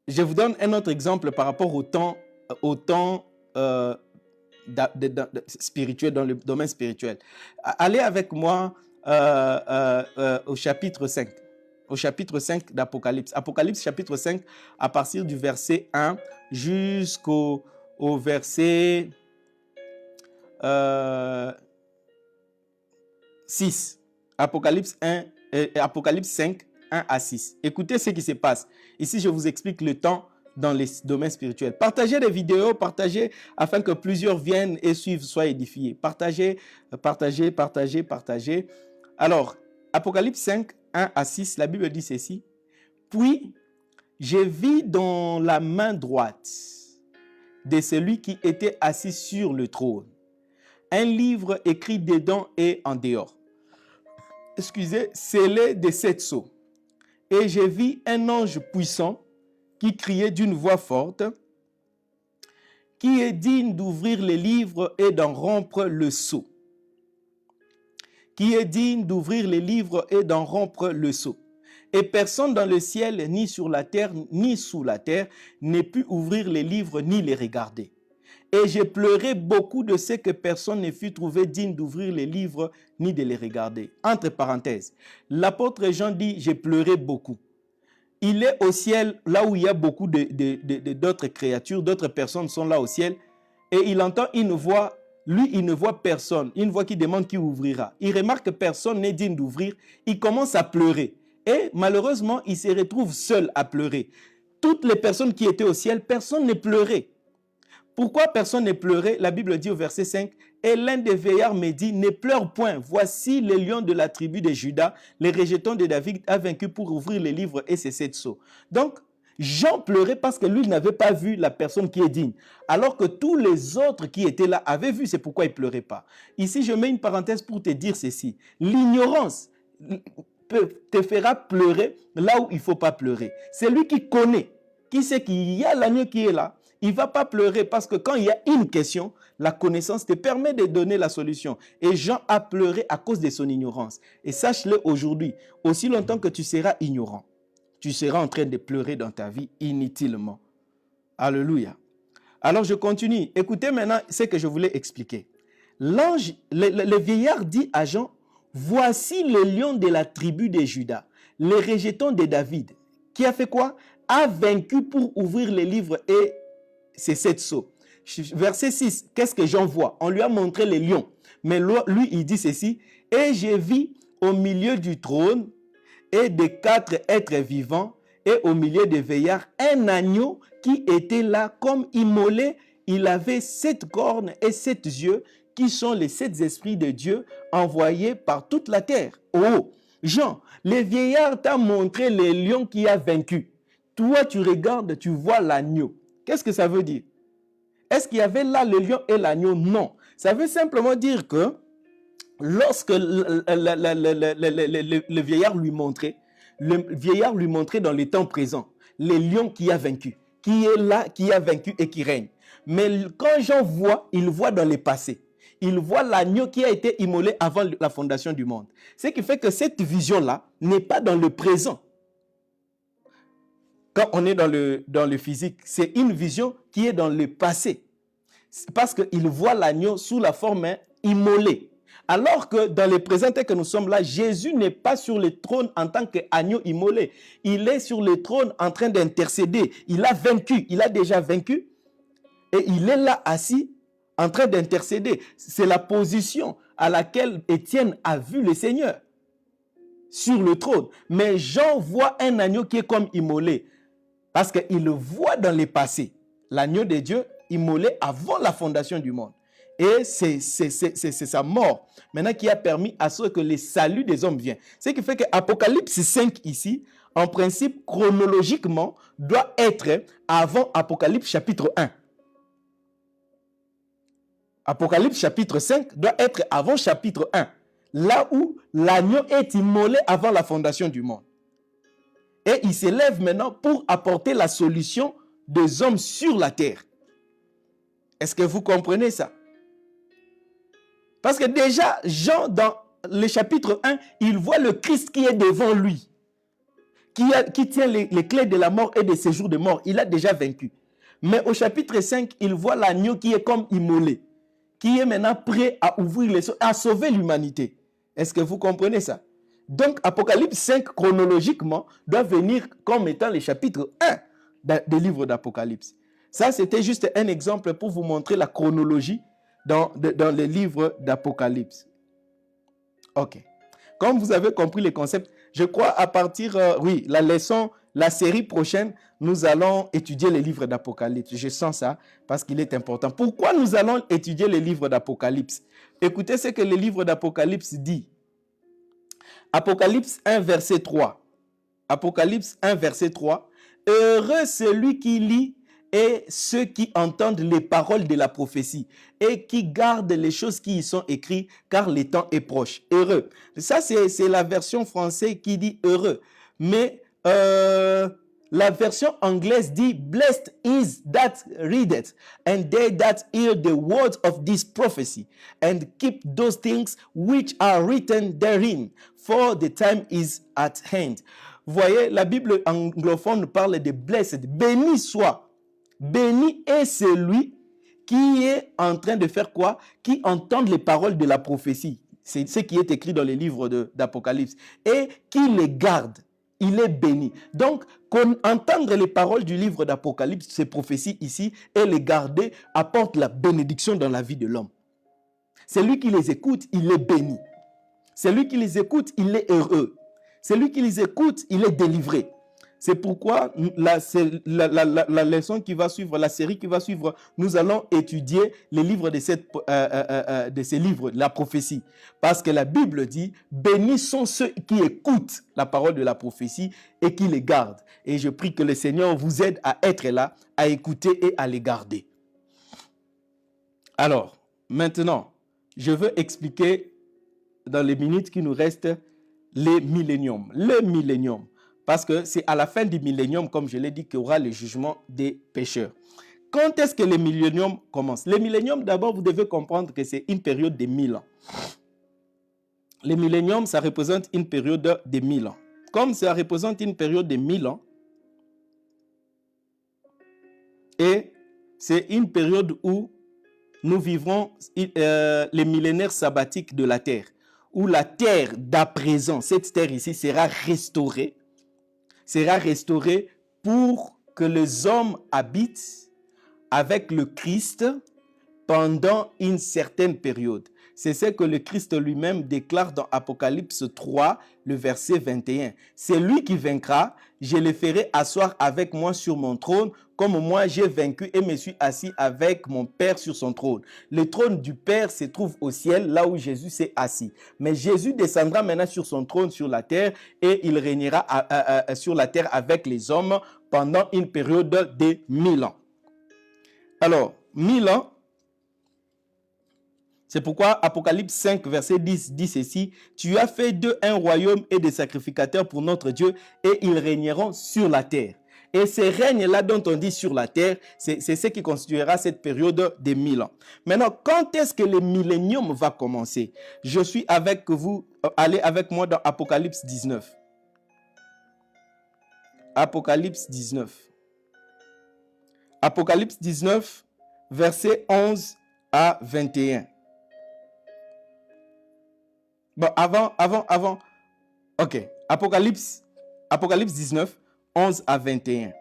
je vous donne un autre exemple par rapport au temps spirituel, dans le domaine spirituel. Allez avec moi au chapitre 5. Au chapitre 5 d'Apocalypse. Apocalypse chapitre 5, à partir du verset 1 jusqu'au verset 6. Apocalypse 5, 1 à 6. Écoutez ce qui se passe. Ici, je vous explique le temps dans les domaines spirituels. Partagez les vidéos, partagez afin que plusieurs viennent et suivent, soient édifiés. Partagez. Alors, Apocalypse 5, 1 à 6, la Bible dit ceci. Puis, je vis dans la main droite de celui qui était assis sur le trône un livre écrit dedans et en dehors. Scellé de 7 sceaux. Et je vis un ange puissant qui criait d'une voix forte, qui est digne d'ouvrir les livres et d'en rompre le sceau. Qui est digne d'ouvrir les livres et d'en rompre le sceau. Et personne dans le ciel, ni sur la terre, ni sous la terre, n'ait pu ouvrir les livres, ni les regarder. Et j'ai pleuré beaucoup de ce que personne ne fut trouvé digne d'ouvrir les livres, ni de les regarder. Entre parenthèses, l'apôtre Jean dit, j'ai pleuré beaucoup. Il est au ciel, là où il y a beaucoup d'autres créatures, d'autres personnes sont là au ciel, et il entend une voix. Lui, il ne voit personne. Une voix qui demande qui ouvrira. Il remarque que personne n'est digne d'ouvrir. Il commence à pleurer. Et malheureusement, il se retrouve seul à pleurer. Toutes les personnes qui étaient au ciel, personne ne pleurait. Pourquoi personne ne pleurait? La Bible dit au verset 5, « Et l'un des veillards me dit, ne pleure point. Voici le lion de la tribu de Juda, les rejetons de David, a vaincu pour ouvrir les livres et ses 7 sceaux. » Donc, Jean pleurait parce que lui n'avait pas vu la personne qui est digne. Alors que tous les autres qui étaient là avaient vu, c'est pourquoi il ne pleurait pas. Ici, je mets une parenthèse pour te dire ceci. L'ignorance te fera pleurer là où il ne faut pas pleurer. C'est lui qui connaît, qui sait qu'il y a l'agneau qui est là. Il ne va pas pleurer parce que quand il y a une question, la connaissance te permet de donner la solution. Et Jean a pleuré à cause de son ignorance. Et sache-le aujourd'hui, aussi longtemps que tu seras ignorant, tu seras en train de pleurer dans ta vie inutilement. Alléluia. Alors je continue. Écoutez maintenant ce que je voulais expliquer. L'ange, le vieillard dit à Jean, voici le lion de la tribu de Juda, les rejetons de David, qui a fait quoi? A vaincu pour ouvrir les livres et ses 7 sceaux. Verset 6, qu'est-ce que Jean voit? On lui a montré les lions. Mais lui, il dit ceci, et je vis au milieu du trône et des 4 êtres vivants, et au milieu des veillards, un agneau qui était là comme immolé. Il avait 7 cornes et 7 yeux, qui sont les 7 esprits de Dieu envoyés par toute la terre. Oh, Jean, le vieillard t'a montré le lion qui a vaincu. Toi, tu regardes, tu vois l'agneau. Qu'est-ce que ça veut dire? Est-ce qu'il y avait là le lion et l'agneau? Non. Ça veut simplement dire que lorsque le vieillard lui montrait dans le temps présent le lion qui a vaincu, qui est là, qui a vaincu et qui règne. Mais quand Jean voit, il voit dans le passé. Il voit l'agneau qui a été immolé avant la fondation du monde. Ce qui fait que cette vision-là n'est pas dans le présent. Quand on est dans le physique, c'est une vision qui est dans le passé. Parce qu'il voit l'agneau sous la forme immolée. Alors que dans le présent tel que nous sommes là, Jésus n'est pas sur le trône en tant qu'agneau immolé. Il est sur le trône en train d'intercéder. Il a vaincu, il a déjà vaincu. Et il est là assis en train d'intercéder. C'est la position à laquelle Étienne a vu le Seigneur sur le trône. Mais Jean voit un agneau qui est comme immolé parce qu'il le voit dans les passés. L'agneau de Dieu immolé avant la fondation du monde. Et c'est sa mort maintenant qui a permis à ce que le salut des hommes vienne. Ce qui fait que Apocalypse 5 ici, en principe, chronologiquement, doit être avant Apocalypse chapitre 1. Apocalypse chapitre 5 doit être avant chapitre 1. Là où l'agneau est immolé avant la fondation du monde. Et il s'élève maintenant pour apporter la solution des hommes sur la terre. Est-ce que vous comprenez ça? Parce que déjà, Jean, dans le chapitre 1, il voit le Christ qui est devant lui, qui tient les clés de la mort et des séjours de mort. Il a déjà vaincu. Mais au chapitre 5, il voit l'agneau qui est comme immolé, qui est maintenant prêt à ouvrir les cieux, à sauver l'humanité. Est-ce que vous comprenez ça? Donc, Apocalypse 5, chronologiquement, doit venir comme étant le chapitre 1 des livres d'Apocalypse. Ça, c'était juste un exemple pour vous montrer la chronologie dans les livres d'Apocalypse. Ok. Comme vous avez compris les concepts, je crois à partir, la série prochaine, nous allons étudier les livres d'Apocalypse. Je sens ça parce qu'il est important. Pourquoi nous allons étudier les livres d'Apocalypse? Écoutez ce que le livre d'Apocalypse dit. Apocalypse 1, verset 3. Apocalypse 1, verset 3. Heureux celui qui lit et ceux qui entendent les paroles de la prophétie et qui gardent les choses qui y sont écrites, car le temps est proche. Heureux. Ça, c'est la version française qui dit heureux. Mais la version anglaise dit blessed is that readeth and they that hear the words of this prophecy and keep those things which are written therein, for the time is at hand. Vous voyez, la Bible anglophone parle de blessed. Béni soit. Béni est celui qui est en train de faire quoi? Qui entend les paroles de la prophétie. C'est ce qui est écrit dans les livres d'Apocalypse. Et qui les garde. Il est béni. Donc, entendre les paroles du livre d'Apocalypse, ces prophéties ici, et les garder, apporte la bénédiction dans la vie de l'homme. Celui qui les écoute, il est béni. Celui qui les écoute, il est heureux. Celui qui les écoute, il est délivré. C'est pourquoi la leçon qui va suivre, la série qui va suivre, nous allons étudier les livres de ces livres, la prophétie. Parce que la Bible dit, bénis sont ceux qui écoutent la parole de la prophétie et qui les gardent. Et je prie que le Seigneur vous aide à être là, à écouter et à les garder. Alors, maintenant, je veux expliquer dans les minutes qui nous restent les milléniums. Le millénium. Parce que c'est à la fin du millénium, comme je l'ai dit, qu'il y aura le jugement des pécheurs. Quand est-ce que le millénium commence? Le millénium, d'abord, vous devez comprendre que c'est une période de 1000 ans. Le millénium, ça représente une période de 1000 ans. Comme ça représente une période de 1000 ans, et c'est une période où nous vivrons les millénaires sabbatiques de la terre, où la terre d'à présent, cette terre ici, sera restaurée pour que les hommes habitent avec le Christ pendant une certaine période. C'est ce que le Christ lui-même déclare dans Apocalypse 3, le verset 21. C'est lui qui vaincra, je le ferai asseoir avec moi sur mon trône, comme moi j'ai vaincu et me suis assis avec mon Père sur son trône. Le trône du Père se trouve au ciel, là où Jésus s'est assis. Mais Jésus descendra maintenant sur son trône sur la terre et il régnera sur la terre avec les hommes pendant une période de 1000 ans. Alors, 1000 ans, c'est pourquoi Apocalypse 5, verset 10 dit ceci. Tu as fait d'eux un royaume et des sacrificateurs pour notre Dieu et ils régneront sur la terre. Et ces règnes-là dont on dit sur la terre, c'est ce qui constituera cette période de 1000 ans. Maintenant, quand est-ce que le millénium va commencer? Je suis avec vous, allez avec moi dans Apocalypse 19. Apocalypse 19. Apocalypse 19, verset 11 à 21. Bon, avant. Ok. Apocalypse 19, 11 à 21.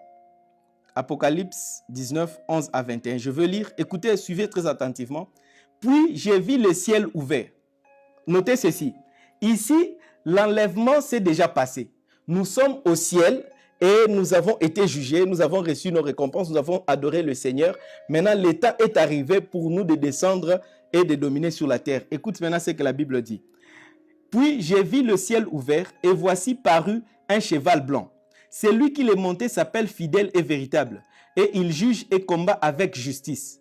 Apocalypse 19, 11 à 21. Je veux lire. Écoutez, suivez très attentivement. Puis j'ai vu le ciel ouvert. Notez ceci. Ici, l'enlèvement s'est déjà passé. Nous sommes au ciel et nous avons été jugés, nous avons reçu nos récompenses, nous avons adoré le Seigneur. Maintenant, l'état est arrivé pour nous de descendre et de dominer sur la terre. Écoute maintenant ce que la Bible dit. Puis j'ai vu le ciel ouvert et voici parut un cheval blanc. Celui qui l'est monté s'appelle fidèle et véritable et il juge et combat avec justice.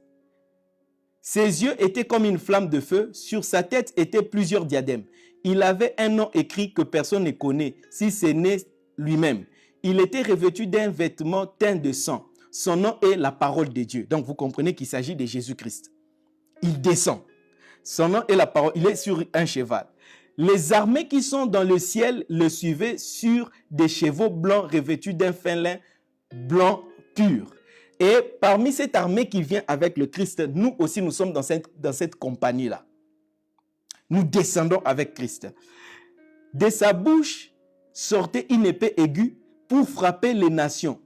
Ses yeux étaient comme une flamme de feu, sur sa tête étaient plusieurs diadèmes. Il avait un nom écrit que personne ne connaît, si ce n'est lui-même. Il était revêtu d'un vêtement teint de sang. Son nom est la parole de Dieu. Donc vous comprenez qu'il s'agit de Jésus-Christ. Il descend. Son nom est la parole. Il est sur un cheval. Les armées qui sont dans le ciel le suivaient sur des chevaux blancs revêtus d'un fin lin blanc pur. Et parmi cette armée qui vient avec le Christ, nous aussi, nous sommes dans cette compagnie-là. Nous descendons avec Christ. De sa bouche sortait une épée aiguë pour frapper les nations.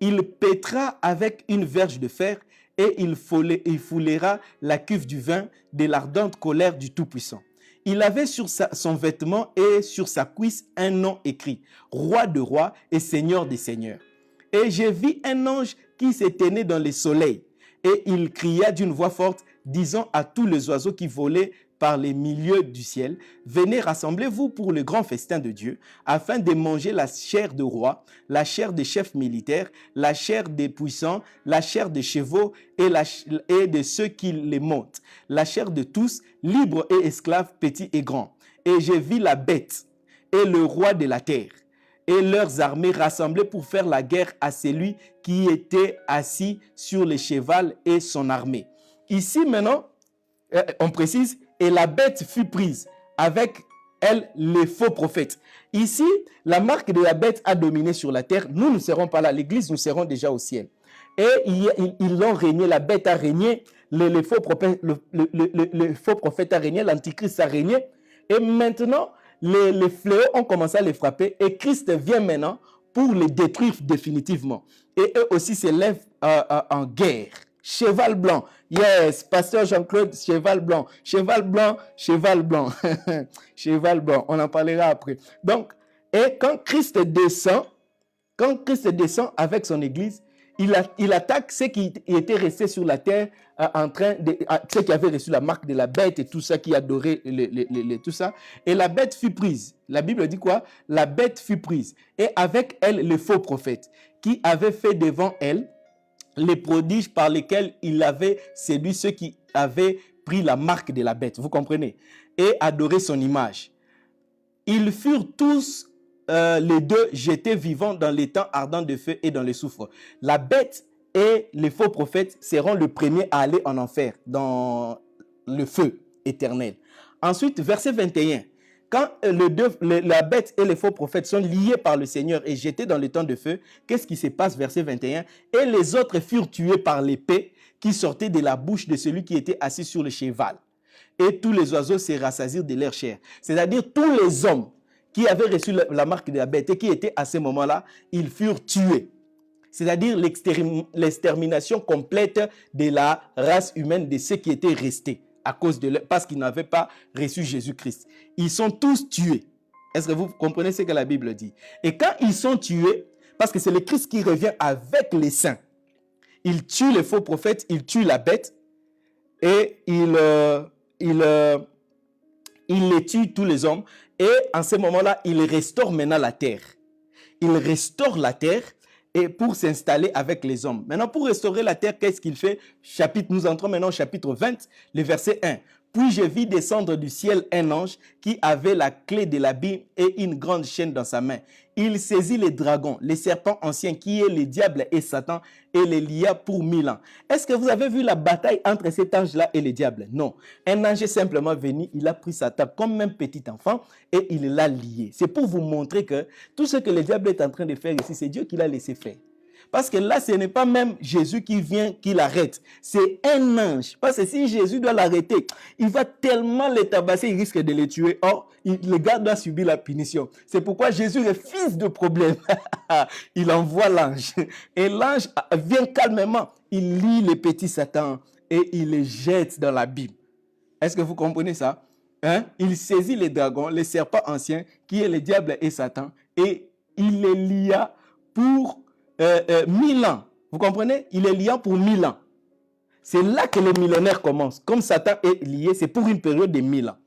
Il pètera avec une verge de fer et il foulera la cuve du vin de l'ardente colère du Tout-Puissant. Il avait sur son vêtement et sur sa cuisse un nom écrit, Roi de rois et Seigneur des seigneurs. Et j'ai vu un ange qui se tenait dans le soleil. Et il cria d'une voix forte, disant à tous les oiseaux qui volaient par les milieux du ciel, venez, rassemblez-vous pour le grand festin de Dieu, afin de manger la chair de rois, la chair des chefs militaires, la chair des puissants, la chair des chevaux et de ceux qui les montent, la chair de tous, libres et esclaves, petits et grands. Et j'ai vu la bête et le roi de la terre et leurs armées rassemblées pour faire la guerre à celui qui était assis sur le cheval et son armée. Ici maintenant, on précise, et la bête fut prise avec elle les faux prophètes. Ici, la marque de la bête a dominé sur la terre. Nous ne serons pas là. L'Église, nous serons déjà au ciel. Et ils ont régné, la bête a régné, le faux prophète a régné, l'antichrist a régné. Et maintenant, les fléaux ont commencé à les frapper et Christ vient maintenant pour les détruire définitivement. Et eux aussi s'élèvent en guerre. Cheval blanc. Yes, pasteur Jean-Claude, cheval blanc. Cheval blanc, cheval blanc. Cheval blanc, on en parlera après. Donc, et quand Christ descend avec son église, il attaque ceux qui étaient restés sur la terre ceux qui avaient reçu la marque de la bête et tout ça, qui adoraient tout ça. Et la bête fut prise. La Bible dit quoi? La bête fut prise. Et avec elle, les faux prophètes qui avaient fait devant elle les prodiges par lesquels il avait séduit ceux qui avaient pris la marque de la bête. Vous comprenez? Et adoré son image. Ils furent tous les deux jetés vivants dans les temps ardents de feu et dans le soufre. La bête et les faux prophètes seront les premiers à aller en enfer, dans le feu éternel. Ensuite, verset 21. Quand la bête et les faux prophètes sont liés par le Seigneur et jetés dans le temps de feu, qu'est-ce qui se passe? Verset 21. Et les autres furent tués par l'épée qui sortait de la bouche de celui qui était assis sur le cheval. Et tous les oiseaux se rassasirent de leur chair. C'est-à-dire tous les hommes qui avaient reçu la marque de la bête et qui étaient à ce moment-là, ils furent tués. C'est-à-dire l'extermination complète de la race humaine, de ceux qui étaient restés parce qu'ils n'avaient pas reçu Jésus-Christ. Ils sont tous tués. Est-ce que vous comprenez ce que la Bible dit? Et quand ils sont tués, parce que c'est le Christ qui revient avec les saints, il tue les faux prophètes, il tue la bête et il les tue tous les hommes. Et en ce moment-là, il restaure maintenant la terre. Il restaure la terre et pour s'installer avec les hommes. Maintenant, pour restaurer la terre, qu'est-ce qu'il fait? Nous entrons maintenant au chapitre 20, le verset 1. Puis je vis descendre du ciel un ange qui avait la clé de l'abîme et une grande chaîne dans sa main. Il saisit les dragons, les serpents anciens qui est le diable et Satan et les lia pour 1000 ans. Est-ce que vous avez vu la bataille entre cet ange-là et le diable? Non. Un ange est simplement venu, il a pris Satan comme un petit enfant et il l'a lié. C'est pour vous montrer que tout ce que le diable est en train de faire ici, c'est Dieu qui l'a laissé faire. Parce que là, ce n'est pas même Jésus qui vient, qui l'arrête. C'est un ange. Parce que si Jésus doit l'arrêter, il va tellement les tabasser, il risque de les tuer. Or, le gars doit subir la punition. C'est pourquoi Jésus est fils de problème. Il envoie l'ange. Et l'ange vient calmement. Il lie les petits Satan et il les jette dans l'abîme. Est-ce que vous comprenez ça? Hein? Il saisit les dragons, les serpents anciens, qui est le diable et Satan, et il les lia pour 1000 ans. Vous comprenez? Il est liant pour 1000 ans. C'est là que le millénaire commence. Comme Satan est lié, c'est pour une période de 1000 ans.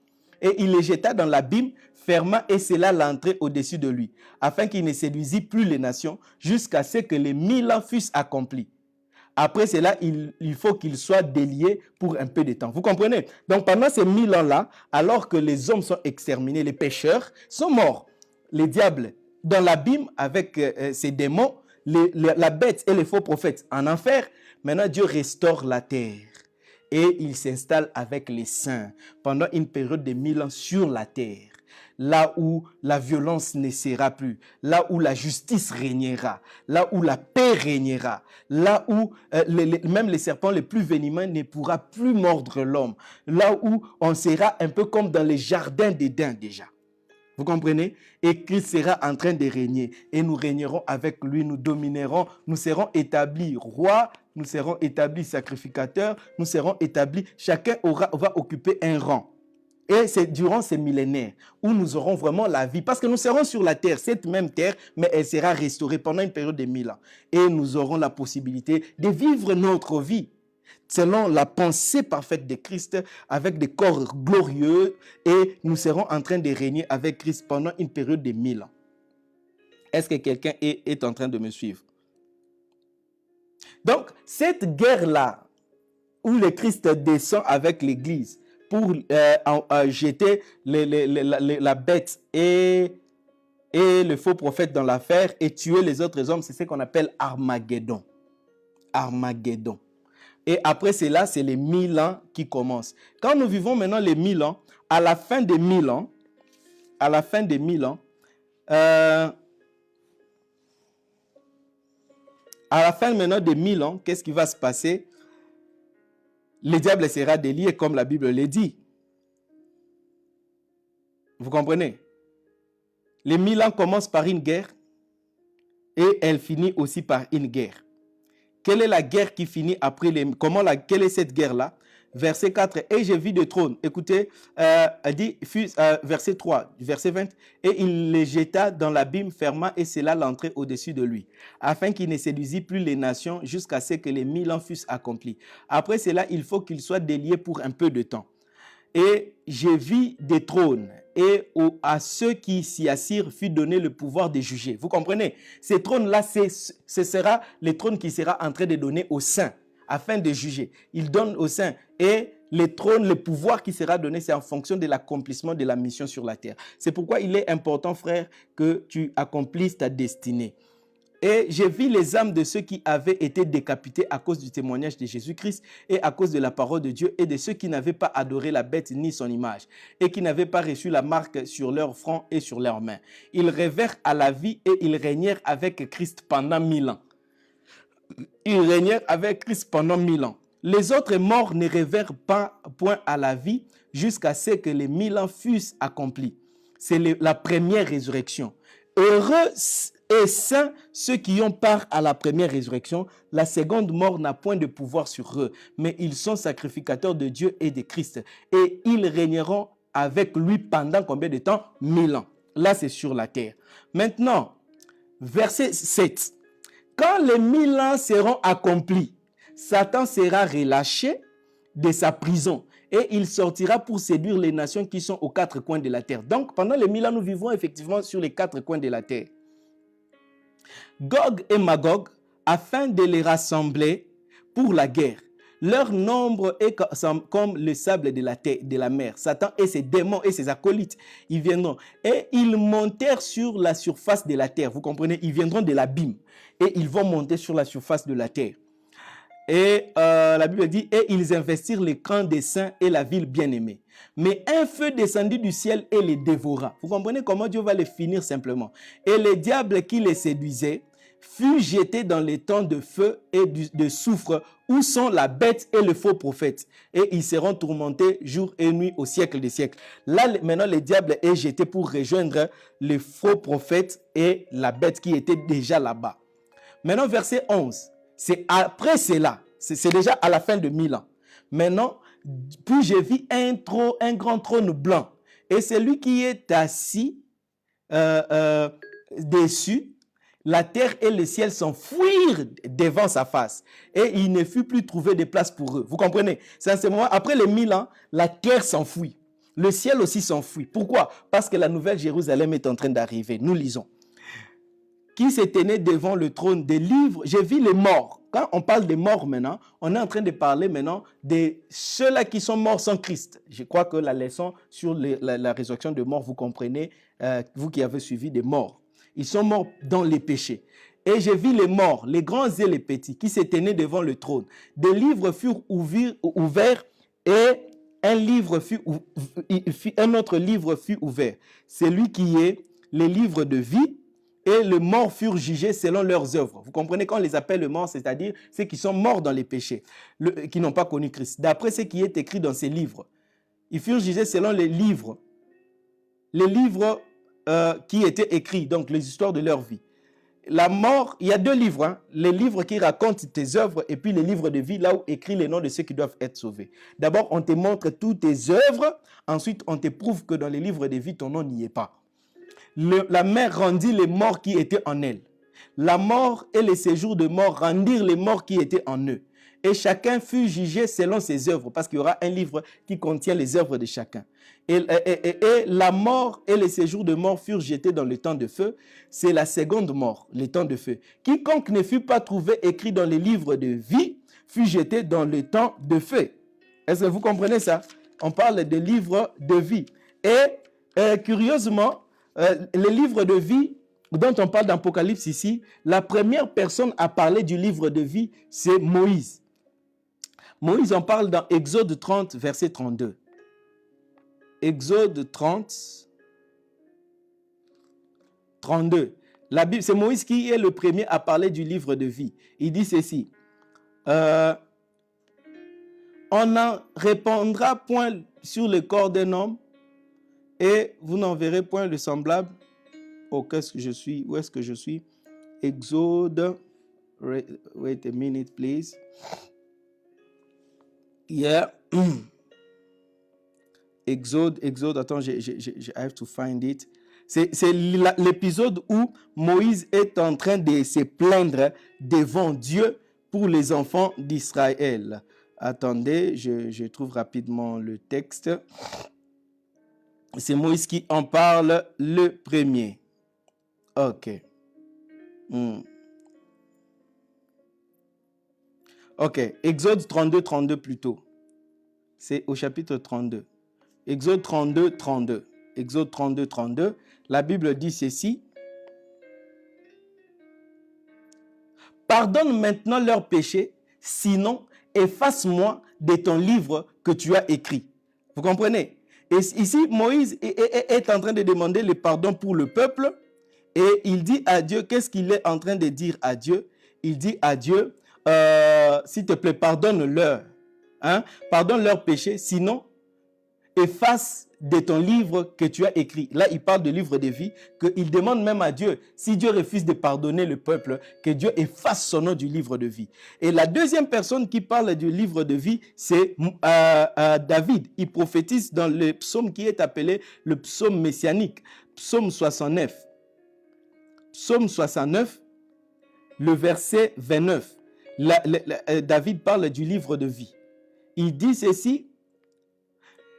Et il les jeta dans l'abîme, ferma et scella l'entrée au-dessus de lui, afin qu'il ne séduisit plus les nations, jusqu'à ce que les 1000 ans fussent accomplis. Après cela, il faut qu'il soit délié pour un peu de temps. Vous comprenez? Donc pendant ces 1000 ans-là, alors que les hommes sont exterminés, les pécheurs sont morts. Les diables dans l'abîme avec ses démons, la bête et les faux prophètes en enfer. Maintenant, Dieu restaure la terre et il s'installe avec les saints pendant une période de 1000 ans sur la terre. Là où la violence ne sera plus, là où la justice régnera, là où la paix régnera, là où même les serpents les plus venimeux ne pourra plus mordre l'homme, là où on sera un peu comme dans les jardins d'Éden déjà. Vous comprenez? Et Christ sera en train de régner et nous régnerons avec lui, nous dominerons, nous serons établis rois, nous serons établis sacrificateurs, nous serons établis, chacun va occuper un rang. Et c'est durant ces millénaires où nous aurons vraiment la vie. Parce que nous serons sur la terre, cette même terre, mais elle sera restaurée pendant une période de 1000 ans. Et nous aurons la possibilité de vivre notre vie selon la pensée parfaite de Christ, avec des corps glorieux. Et nous serons en train de régner avec Christ pendant une période de 1000 ans. Est-ce que quelqu'un est en train de me suivre? Donc, cette guerre-là, où le Christ descend avec l'Église, pour jeter la bête et le faux prophète dans l'affaire et tuer les autres hommes, c'est ce qu'on appelle Armageddon. Armageddon. Et après cela, c'est les 1000 ans qui commencent. Quand nous vivons maintenant les 1000 ans, à la fin des 1000 ans, à la fin maintenant des 1000 ans, qu'est-ce qui va se passer? Le diable sera délié comme la Bible le dit. Vous comprenez? Les 1000 ans commencent par une guerre et elle finit aussi par une guerre. Quelle est la guerre qui finit après quelle est cette guerre-là? Verset 4, et j'ai vu des trônes. Écoutez, verset 3, verset 20. Et il les jeta dans l'abîme, ferma et scella l'entrée au-dessus de lui, afin qu'il ne séduisit plus les nations jusqu'à ce que les 1000 ans fussent accomplis. Après cela, il faut qu'il soit délié pour un peu de temps. Et j'ai vu des trônes, et à ceux qui s'y assirent fut donné le pouvoir de juger. Vous comprenez? Ces trônes-là, ce sera les trônes qui sera en train de donner aux saints, afin de juger. Il donne aux saints. Et les trônes, le pouvoir qui sera donné, c'est en fonction de l'accomplissement de la mission sur la terre. C'est pourquoi il est important, frère, que tu accomplisses ta destinée. Et j'ai vu les âmes de ceux qui avaient été décapités à cause du témoignage de Jésus-Christ et à cause de la parole de Dieu, et de ceux qui n'avaient pas adoré la bête ni son image, et qui n'avaient pas reçu la marque sur leur front et sur leurs mains. Ils revinrent à la vie et ils régnèrent avec Christ pendant 1000 ans. Ils régnèrent avec Christ pendant 1000 ans. Les autres morts ne revinrent pas point à la vie jusqu'à ce que les 1000 ans fussent accomplis. C'est la première résurrection. Heureux et saints ceux qui ont part à la première résurrection. La seconde mort n'a point de pouvoir sur eux, mais ils sont sacrificateurs de Dieu et de Christ. Et ils régneront avec lui pendant combien de temps? 1000 ans. Là, c'est sur la terre. Maintenant, verset 7. Quand les 1000 ans seront accomplis, Satan sera relâché de sa prison et il sortira pour séduire les nations qui sont aux quatre coins de la terre. Donc, pendant les 1000 ans, nous vivons effectivement sur les quatre coins de la terre. Gog et Magog, afin de les rassembler pour la guerre. Leur nombre est comme le sable de la mer. Satan et ses démons et ses acolytes, ils viendront. Et ils montèrent sur la surface de la terre. Vous comprenez? Ils viendront de l'abîme. Et ils vont monter sur la surface de la terre. Et la Bible dit, et ils investirent les camps des saints et la ville bien-aimée. Mais un feu descendit du ciel et les dévora. Vous comprenez comment Dieu va les finir simplement? Et les diables qui les séduisaient fut jeté dans les temps de feu et de soufre, où sont la bête et le faux prophète. Et ils seront tourmentés jour et nuit au siècle des siècles. Là, maintenant, le diable est jeté pour rejoindre les faux prophètes et la bête qui était déjà là-bas. Maintenant, verset 11. C'est après cela. C'est déjà à la fin de 1000 ans. Maintenant, puis j'ai vu un grand trône blanc. Et celui qui est assis dessus, la terre et le ciel s'enfuirent devant sa face. Et il ne fut plus trouvé de place pour eux. Vous comprenez? C'est à ce moment, après les 1000 ans, la terre s'enfuit. Le ciel aussi s'enfuit. Pourquoi? Parce que la nouvelle Jérusalem est en train d'arriver. Nous lisons. Qui se tenait devant le trône des livres. J'ai vu les morts. Quand on parle des morts maintenant, on est en train de parler maintenant de ceux-là qui sont morts sans Christ. Je crois que la leçon sur la résurrection de morts, vous comprenez, vous qui avez suivi des morts. Ils sont morts dans les péchés. Et j'ai vu les morts, les grands et les petits, qui se tenaient devant le trône. Des livres furent ouverts et un autre livre fut ouvert. Celui qui est le livre de vie. Et les morts furent jugés selon leurs œuvres. Vous comprenez, quand on les appelle les morts, c'est-à-dire ceux qui sont morts dans les péchés, qui n'ont pas connu Christ. D'après ce qui est écrit dans ces livres, ils furent jugés selon les livres qui étaient écrits, donc les histoires de leur vie. La mort, il y a deux livres, hein, les livres qui racontent tes œuvres et puis les livres de vie, là où écrit les noms de ceux qui doivent être sauvés. D'abord, on te montre toutes tes œuvres, ensuite on te prouve que dans les livres de vie, ton nom n'y est pas. La mer rendit les morts qui étaient en elle. La mort et les séjours de mort rendirent les morts qui étaient en eux. Et chacun fut jugé selon ses œuvres, parce qu'il y aura un livre qui contient les œuvres de chacun. Et la mort et les séjours de mort furent jetés dans le temps de feu. C'est la seconde mort, le temps de feu. Quiconque ne fut pas trouvé écrit dans les livres de vie fut jeté dans le temps de feu. Est-ce que vous comprenez ça? On parle de livres de vie. Et curieusement, les livres de vie dont on parle d'Apocalypse ici, la première personne à parler du livre de vie, c'est Moïse. Moïse en parle dans Exode 30, verset 32. Exode 30, 32. La Bible, c'est Moïse qui est le premier à parler du livre de vie. Il dit ceci. On n'en répandra point sur le corps d'un homme et vous n'en verrez point le semblable. Oh, qu'est-ce que je suis? Où est-ce que je suis? Exode. Wait a minute, please. Yeah. Exode, attends, I have to find it. C'est l'épisode où Moïse est en train de se plaindre devant Dieu pour les enfants d'Israël. Attendez, je trouve rapidement le texte. C'est Moïse qui en parle le premier. Ok. Ok, Exode 32, 32 plutôt. C'est au chapitre 32. Exode 32, 32. Exode 32, 32. La Bible dit ceci. Pardonne maintenant leurs péchés, sinon efface-moi de ton livre que tu as écrit. Vous comprenez? Et ici, Moïse est en train de demander le pardon pour le peuple. Et il dit à Dieu, qu'est-ce qu'il est en train de dire à Dieu? Il dit à Dieu, s'il te plaît, pardonne-leur. Hein? Pardonne leurs péchés, sinon efface de ton livre que tu as écrit. Là, il parle de livre de vie, qu'il demande même à Dieu, si Dieu refuse de pardonner le peuple, que Dieu efface son nom du livre de vie. Et la deuxième personne qui parle du livre de vie, c'est David. Il prophétise dans le psaume qui est appelé le psaume messianique, psaume 69. Psaume 69, le verset 29. David parle du livre de vie. Il dit ceci,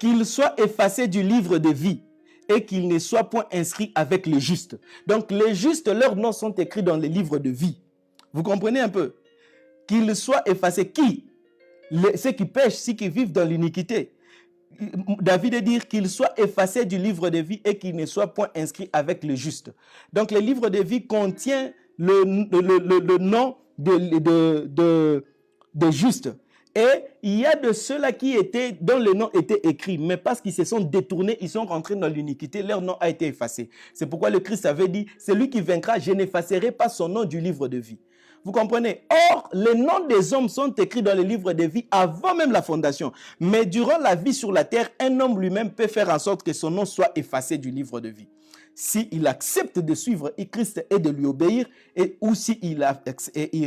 qu'il soit effacé du livre de vie et qu'il ne soit point inscrit avec les justes. Donc les justes, leurs noms sont écrits dans les livres de vie. Vous comprenez un peu? Qu'il soit effacé. Qui? Ceux qui pêchent, ceux qui vivent dans l'iniquité. David dit qu'il soit effacé du livre de vie et qu'il ne soit point inscrit avec les justes. Donc le livre de vie contient le nom de justes. Et il y a de ceux-là dont le nom était écrit, mais parce qu'ils se sont détournés, ils sont rentrés dans l'iniquité, leur nom a été effacé. C'est pourquoi le Christ avait dit, celui qui vaincra, je n'effacerai pas son nom du livre de vie. Vous comprenez? Or, les noms des hommes sont écrits dans le livre de vie avant même la fondation. Mais durant la vie sur la terre, un homme lui-même peut faire en sorte que son nom soit effacé du livre de vie. S'il accepte de suivre Christ et de lui obéir, ou s'il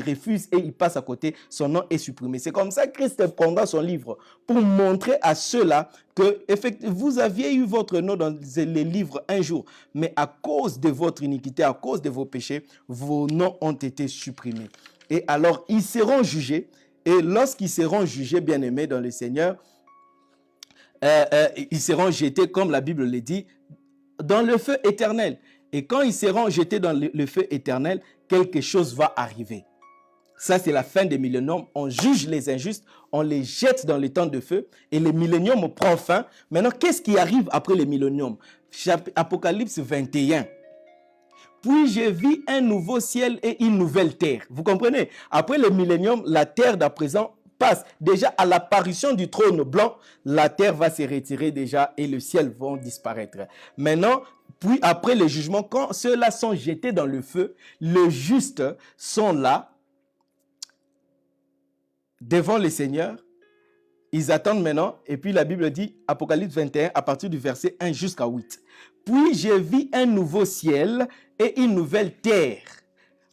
refuse et il passe à côté, son nom est supprimé. C'est comme ça que Christ prendra son livre pour montrer à ceux-là que vous aviez eu votre nom dans les livres un jour, mais à cause de votre iniquité, à cause de vos péchés, vos noms ont été supprimés. Et alors, ils seront jugés. Et lorsqu'ils seront jugés, bien-aimés dans le Seigneur, ils seront jetés, comme la Bible le dit, dans le feu éternel. Et quand ils seront jetés dans le feu éternel, quelque chose va arriver. Ça, c'est la fin des milléniums. On juge les injustes, on les jette dans le temps de feu et le millénium prend fin. Maintenant, qu'est-ce qui arrive après le millénium? Apocalypse 21. Puis je vis un nouveau ciel et une nouvelle terre. Vous comprenez? Après le millénium, la terre d'à présent passe. Déjà à l'apparition du trône blanc, la terre va se retirer déjà et le ciel va disparaître. Maintenant, puis après le jugement, quand ceux-là sont jetés dans le feu, les justes sont là devant le Seigneur. Ils attendent maintenant, et puis la Bible dit, Apocalypse 21, à partir du verset 1 jusqu'à 8. Puis je vis un nouveau ciel et une nouvelle terre.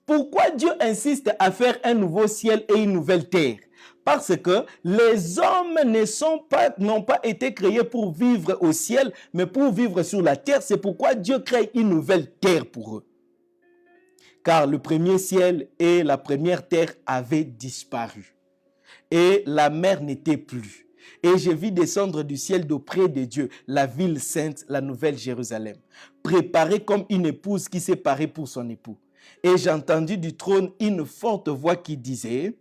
Pourquoi Dieu insiste à faire un nouveau ciel et une nouvelle terre? Parce que les hommes n'ont pas été créés pour vivre au ciel, mais pour vivre sur la terre. C'est pourquoi Dieu crée une nouvelle terre pour eux. Car le premier ciel et la première terre avaient disparu. Et la mer n'était plus. Et je vis descendre du ciel d'auprès de Dieu, la ville sainte, la nouvelle Jérusalem, préparée comme une épouse qui s'est parée pour son époux. Et j'ai entendu du trône une forte voix qui disait,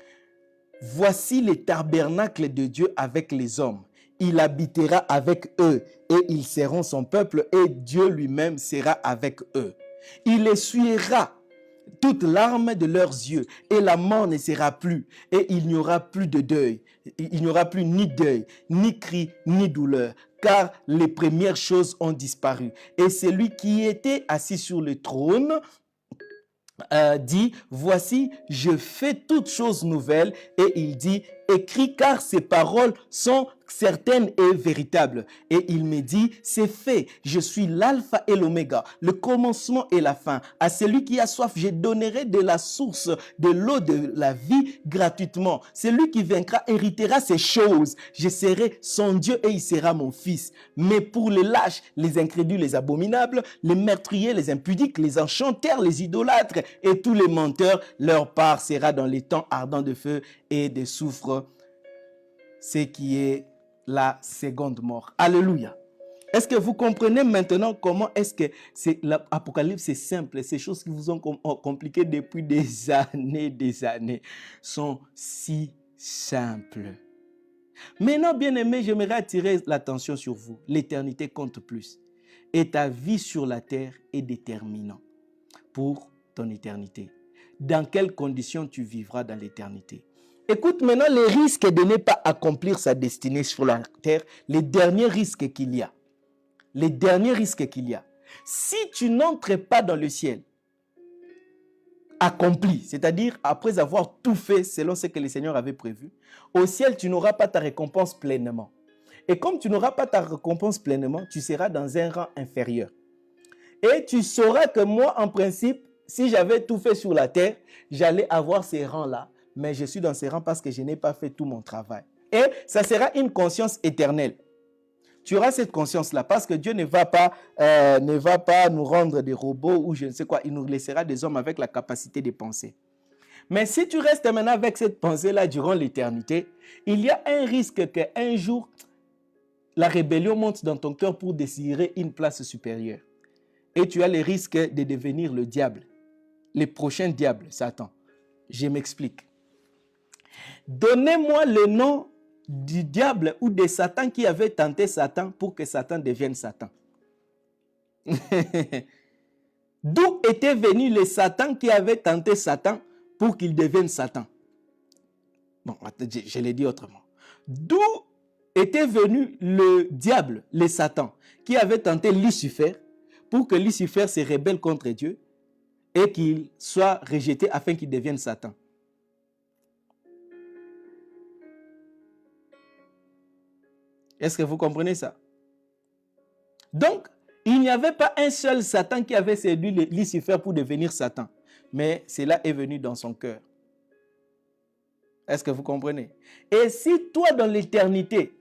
« Voici le tabernacle de Dieu avec les hommes. Il habitera avec eux et ils seront son peuple et Dieu lui-même sera avec eux. Il essuiera toute larme de leurs yeux et la mort ne sera plus et il n'y aura plus de deuil. Il n'y aura plus ni deuil, ni cri, ni douleur, car les premières choses ont disparu. Et celui qui était assis sur le trône dit, voici, je fais toutes choses nouvelles. Et il dit, écris car ces paroles sont certaines et véritables. Et il me dit, c'est fait, je suis l'alpha et l'oméga, le commencement et la fin. À celui qui a soif, je donnerai de la source de l'eau de la vie gratuitement. Celui qui vaincra héritera ces choses. Je serai son Dieu et il sera mon fils. Mais pour les lâches, les incrédules, les abominables, les meurtriers, les impudiques, les enchanteurs, les idolâtres et tous les menteurs, leur part sera dans les temps ardents de feu et de soufre, ce qui est la seconde mort. Alléluia. Est-ce que vous comprenez maintenant comment est-ce que l'Apocalypse c'est simple, ces choses qui vous ont compliqué depuis des années sont si simples. Maintenant, bien-aimé, j'aimerais attirer l'attention sur vous. L'éternité compte plus. Et ta vie sur la terre est déterminante pour ton éternité. Dans quelles conditions tu vivras dans l'éternité? Écoute maintenant les risques de ne pas accomplir sa destinée sur la terre, les derniers risques qu'il y a. Les derniers risques qu'il y a. Si tu n'entres pas dans le ciel accompli, c'est-à-dire après avoir tout fait selon ce que le Seigneur avait prévu, au ciel, tu n'auras pas ta récompense pleinement. Et comme tu n'auras pas ta récompense pleinement, tu seras dans un rang inférieur. Et tu sauras que moi, en principe, si j'avais tout fait sur la terre, j'allais avoir ces rangs-là. Mais je suis dans ces rangs parce que je n'ai pas fait tout mon travail. Et ça sera une conscience éternelle. Tu auras cette conscience-là parce que Dieu ne va pas nous rendre des robots ou je ne sais quoi. Il nous laissera des hommes avec la capacité de penser. Mais si tu restes maintenant avec cette pensée-là durant l'éternité, il y a un risque qu'un jour, la rébellion monte dans ton cœur pour désirer une place supérieure. Et tu as le risque de devenir le diable, le prochain diable, Satan. Je m'explique. Donnez-moi le nom du diable ou de Satan qui avait tenté Satan pour que Satan devienne Satan. D'où était venu le Satan qui avait tenté Satan pour qu'il devienne Satan? Bon, je l'ai dit autrement. D'où était venu le diable, le Satan, qui avait tenté Lucifer pour que Lucifer se rebelle contre Dieu et qu'il soit rejeté afin qu'il devienne Satan. Est-ce que vous comprenez ça? Donc, il n'y avait pas un seul Satan qui avait séduit Lucifer pour devenir Satan. Mais cela est venu dans son cœur. Est-ce que vous comprenez? Et si toi, dans l'éternité,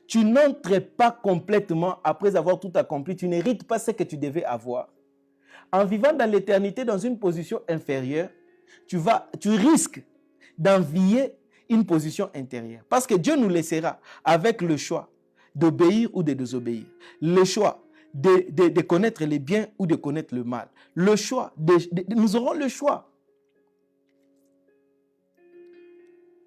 tu n'entres pas complètement après avoir tout accompli, tu n'hérites pas ce que tu devais avoir. En vivant dans l'éternité, dans une position inférieure, tu risques d'envier une position intérieure. Parce que Dieu nous laissera avec le choix d'obéir ou de désobéir. Le choix de connaître le bien ou de connaître le mal. Le choix, nous aurons le choix.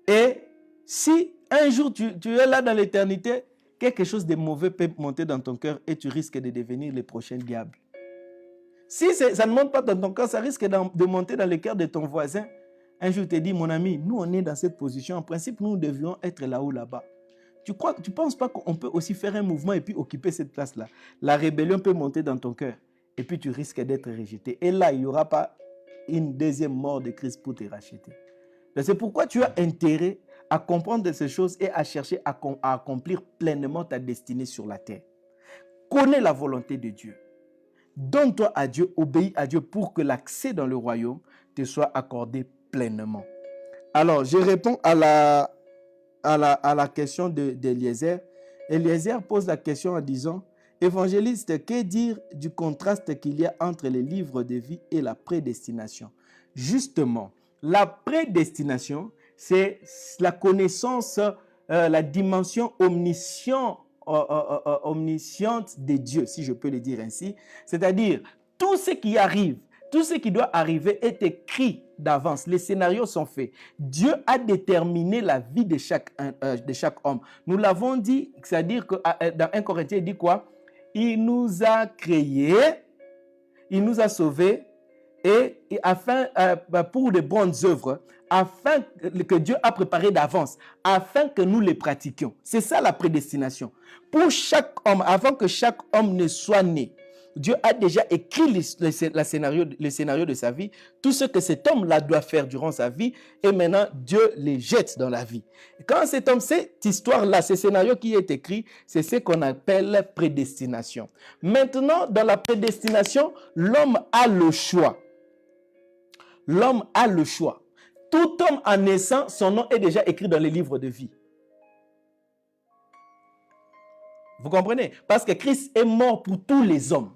Et si un jour tu es là dans l'éternité, quelque chose de mauvais peut monter dans ton cœur et tu risques de devenir le prochain diable. Si ça ne monte pas dans ton cœur, ça risque de monter dans le cœur de ton voisin. Un jour, tu te dis, mon ami, nous on est dans cette position. En principe, nous devions être là ou là-bas. Tu ne penses pas qu'on peut aussi faire un mouvement et puis occuper cette place-là? La rébellion peut monter dans ton cœur et puis tu risques d'être rejeté. Et là, il n'y aura pas une deuxième mort de Christ pour te racheter. C'est pourquoi tu as intérêt à comprendre de ces choses et à chercher à accomplir pleinement ta destinée sur la terre. Connais la volonté de Dieu. Donne-toi à Dieu, obéis à Dieu pour que l'accès dans le royaume te soit accordé pleinement. Alors, je réponds à la question d'Eliezer. Eliezer pose la question en disant, évangéliste, que dire du contraste qu'il y a entre les livres de vie et la prédestination? Justement, la prédestination, c'est la connaissance, la dimension omnisciente de Dieu, si je peux le dire ainsi. C'est-à-dire, tout ce qui arrive, tout ce qui doit arriver est écrit d'avance. Les scénarios sont faits. Dieu a déterminé la vie de chaque homme. Nous l'avons dit, c'est-à-dire que dans 1 Corinthiens, il dit quoi? Il nous a créés, il nous a sauvés, et afin, pour de bonnes œuvres, afin que Dieu a préparé d'avance, afin que nous les pratiquions. C'est ça la prédestination. Pour chaque homme, avant que chaque homme ne soit né, Dieu a déjà écrit le scénario de sa vie, tout ce que cet homme-là doit faire durant sa vie, et maintenant Dieu les jette dans la vie. Quand cet homme, cette histoire-là, ce scénario qui est écrit, c'est ce qu'on appelle prédestination. Maintenant, dans la prédestination, l'homme a le choix. L'homme a le choix. Tout homme en naissant, son nom est déjà écrit dans les livres de vie. Vous comprenez? Parce que Christ est mort pour tous les hommes.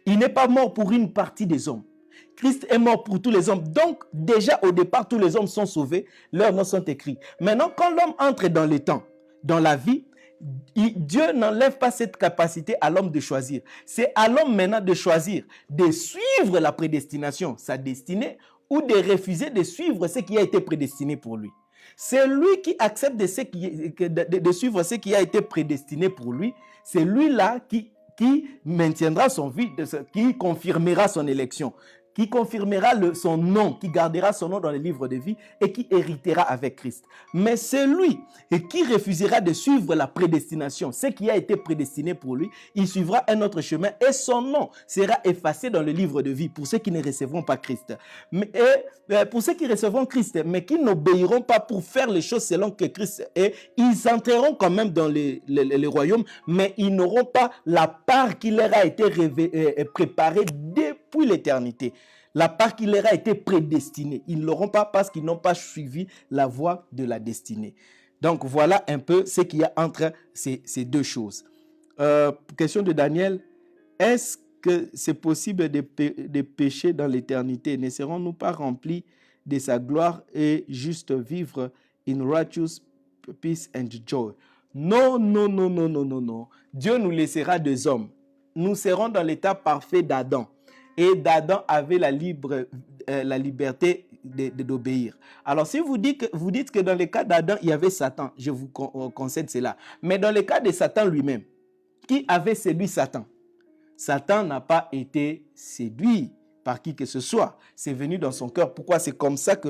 Il n'est pas mort pour une partie des hommes. Christ est mort pour tous les hommes. Donc, déjà au départ, tous les hommes sont sauvés. Leurs noms sont écrits. Maintenant, quand l'homme entre dans le temps, dans la vie, Dieu n'enlève pas cette capacité à l'homme de choisir. C'est à l'homme maintenant de choisir, de suivre la prédestination, sa destinée, ou de refuser de suivre ce qui a été prédestiné pour lui. C'est lui qui accepte de suivre ce qui a été prédestiné pour lui. C'est lui-là qui maintiendra son vie, qui confirmera son élection, qui confirmera son nom, qui gardera son nom dans les livres de vie et qui héritera avec Christ. Mais celui qui refusera de suivre la prédestination, ce qui a été prédestiné pour lui, il suivra un autre chemin et son nom sera effacé dans le livre de vie pour ceux qui ne recevront pas Christ. Pour ceux qui recevront Christ, mais qui n'obéiront pas pour faire les choses selon que Christ est, ils entreront quand même dans le royaume, mais ils n'auront pas la part qui leur a été préparée depuis l'éternité. La part qui leur a été prédestinée. Ils ne l'auront pas parce qu'ils n'ont pas suivi la voie de la destinée. Donc voilà un peu ce qu'il y a entre ces deux choses. Question de Daniel. Est-ce que c'est possible de pécher dans l'éternité? Ne serons-nous pas remplis de sa gloire et juste vivre in righteous peace and joy? Non, non, non, non, non, non, non. Dieu nous laissera des hommes. Nous serons dans l'état parfait d'Adam. Et d'Adam avait la liberté d'obéir. Alors, si vous dites que dans le cas d'Adam, il y avait Satan, je vous concède cela. Mais dans le cas de Satan lui-même, qui avait séduit Satan? Satan n'a pas été séduit par qui que ce soit. C'est venu dans son cœur. Pourquoi? C'est comme ça que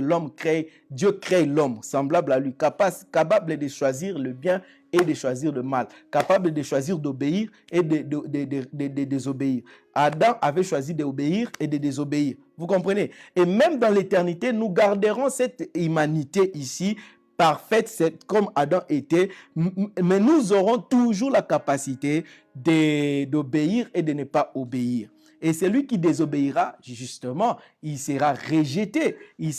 Dieu crée l'homme, semblable à lui, capable de choisir le bien et de choisir le mal, capable de choisir d'obéir et de désobéir. Adam avait choisi d'obéir et de désobéir. Vous comprenez? Et même dans l'éternité, nous garderons cette humanité ici, parfaite comme Adam était, mais nous aurons toujours la capacité d'obéir et de ne pas obéir. Et celui qui désobéira, justement, il sera rejeté. Et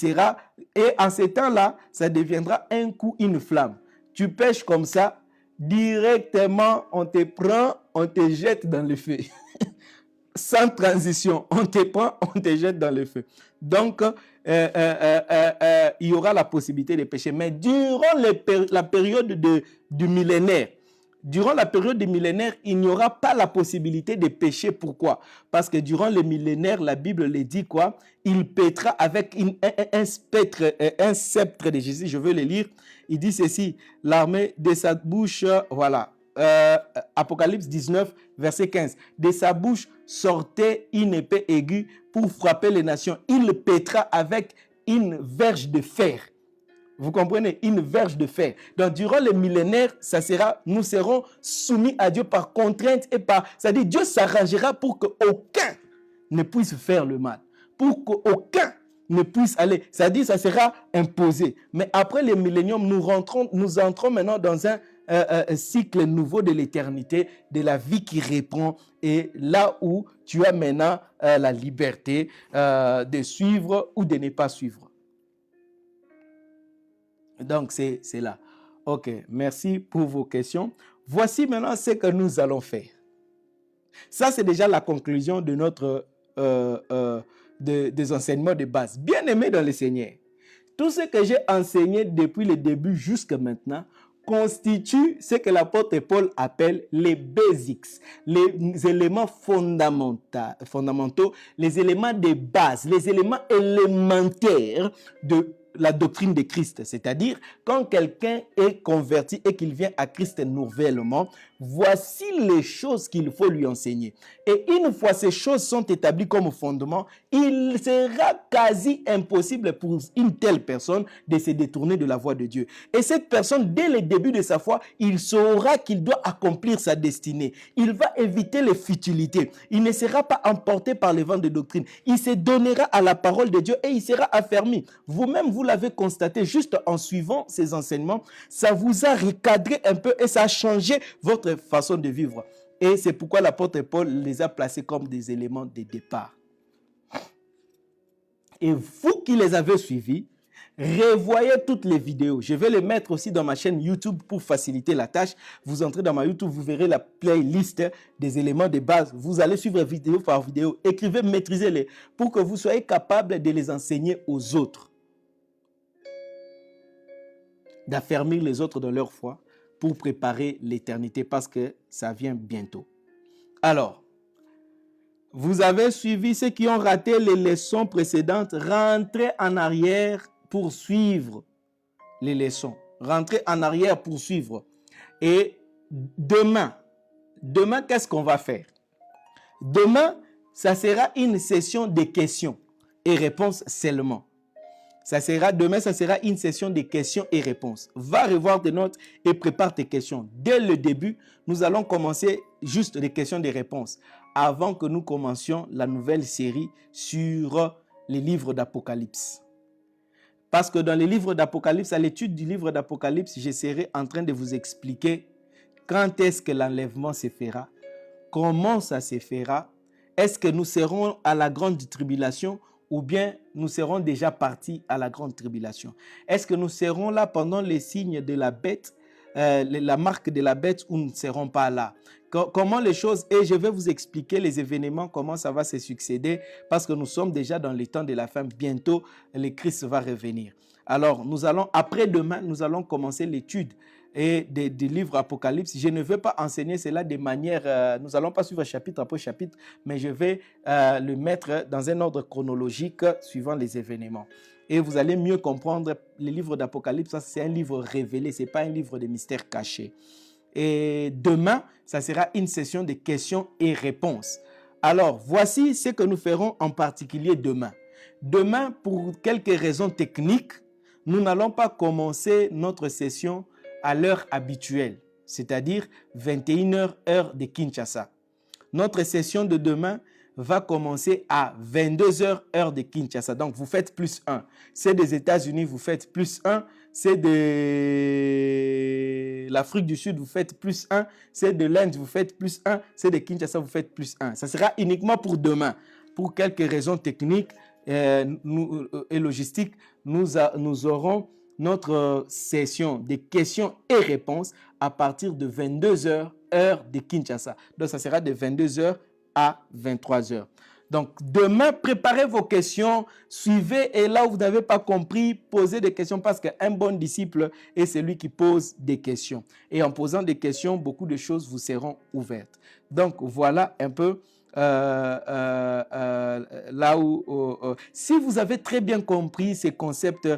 en ce temps-là, ça deviendra un coup, une flamme. Tu pêches comme ça, directement, on te prend, on te jette dans le feu. Sans transition, on te prend, on te jette dans le feu. Donc, il y aura la possibilité de pécher. Mais durant la période du millénaire, il n'y aura pas la possibilité de pécher. Pourquoi? Parce que durant le millénaire, la Bible le dit quoi? Il pètera avec un sceptre de Jésus. Je veux le lire. Il dit ceci, l'armée de sa bouche, voilà. Apocalypse 19, verset 15. De sa bouche sortait une épée aiguë pour frapper les nations. Il pètera avec une verge de fer. Vous comprenez? Une verge de fer. Donc, durant les millénaires, nous serons soumis à Dieu par contrainte et c'est-à-dire, Dieu s'arrangera pour qu'aucun ne puisse faire le mal. Pour qu'aucun ne puisse aller. C'est-à-dire, ça sera imposé. Mais après les milléniums, nous entrons maintenant dans un cycle nouveau de l'éternité, de la vie qui reprend, et là où tu as maintenant la liberté de suivre ou de ne pas suivre. Donc, c'est là. Ok, merci pour vos questions. Voici maintenant ce que nous allons faire. Ça, c'est déjà la conclusion de notre des enseignements de base. Bien aimés dans le Seigneur, tout ce que j'ai enseigné depuis le début jusqu'à maintenant constitue ce que l'apôtre Paul appelle les basics, les éléments fondamentaux, les éléments de base, les éléments élémentaires de la doctrine de Christ. C'est-à-dire, quand quelqu'un est converti et qu'il vient à Christ nouvellement, voici les choses qu'il faut lui enseigner. Et une fois ces choses sont établies comme fondement, il sera quasi impossible pour une telle personne de se détourner de la voie de Dieu. Et cette personne, dès le début de sa foi, il saura qu'il doit accomplir sa destinée. Il va éviter les futilités. Il ne sera pas emporté par les vents de doctrine. Il se donnera à la parole de Dieu et il sera affermi. Vous-même, vous l'avez constaté juste en suivant ces enseignements, ça vous a recadré un peu et ça a changé votre façon de vivre. Et c'est pourquoi l'apôtre Paul les a placés comme des éléments de départ. Et vous qui les avez suivis, revoyez toutes les vidéos. Je vais les mettre aussi dans ma chaîne YouTube pour faciliter la tâche. Vous entrez dans ma YouTube, vous verrez la playlist des éléments de base. Vous allez suivre vidéo par vidéo. Écrivez, maîtrisez-les pour que vous soyez capable de les enseigner aux autres. D'affermir les autres dans leur foi pour préparer l'éternité parce que ça vient bientôt. Alors, vous avez suivi ceux qui ont raté les leçons précédentes. Rentrez en arrière pour suivre les leçons. Rentrez en arrière pour suivre. Et demain, qu'est-ce qu'on va faire? Demain, ça sera une session de questions et réponses seulement. Demain, ça sera une session de questions et réponses. Va revoir tes notes et prépare tes questions. Dès le début, nous allons commencer juste des questions et des réponses avant que nous commencions la nouvelle série sur les livres d'Apocalypse. Parce que dans les livres d'Apocalypse, à l'étude du livre d'Apocalypse, je serai en train de vous expliquer quand est-ce que l'enlèvement se fera, comment ça se fera, est-ce que nous serons à la grande tribulation ou bien nous serons déjà partis à la grande tribulation. Est-ce que nous serons là pendant les signes de la bête, la marque de la bête, ou nous ne serons pas là? Comment les choses, et je vais vous expliquer les événements, comment ça va se succéder, parce que nous sommes déjà dans les temps de la fin. Bientôt, le Christ va revenir. Alors, après-demain, nous allons commencer l'étude et des livres Apocalypse. Je ne veux pas enseigner cela de manière... nous n'allons pas suivre chapitre après chapitre, mais je vais le mettre dans un ordre chronologique suivant les événements. Et vous allez mieux comprendre les livres d'Apocalypse. C'est un livre révélé, ce n'est pas un livre de mystères cachés. Et demain, ça sera une session de questions et réponses. Alors, voici ce que nous ferons en particulier demain. Demain, pour quelques raisons techniques, nous n'allons pas commencer notre session à l'heure habituelle, c'est-à-dire 21h heure de Kinshasa. Notre session de demain va commencer à 22h heure de Kinshasa. Donc, vous faites plus 1. C'est des États-Unis, vous faites plus 1. C'est de l'Afrique du Sud, vous faites plus 1. C'est de l'Inde, vous faites plus 1. C'est de Kinshasa, vous faites plus 1. Ça sera uniquement pour demain. Pour quelques raisons techniques et logistiques, nous aurons notre session de questions et réponses à partir de 22h heure de Kinshasa. Donc, ça sera de 22h à 23h. Donc, demain, préparez vos questions, suivez et là où vous n'avez pas compris, posez des questions parce qu'un bon disciple est celui qui pose des questions. Et en posant des questions, beaucoup de choses vous seront ouvertes. Donc, voilà un peu là où si vous avez très bien compris ces concepts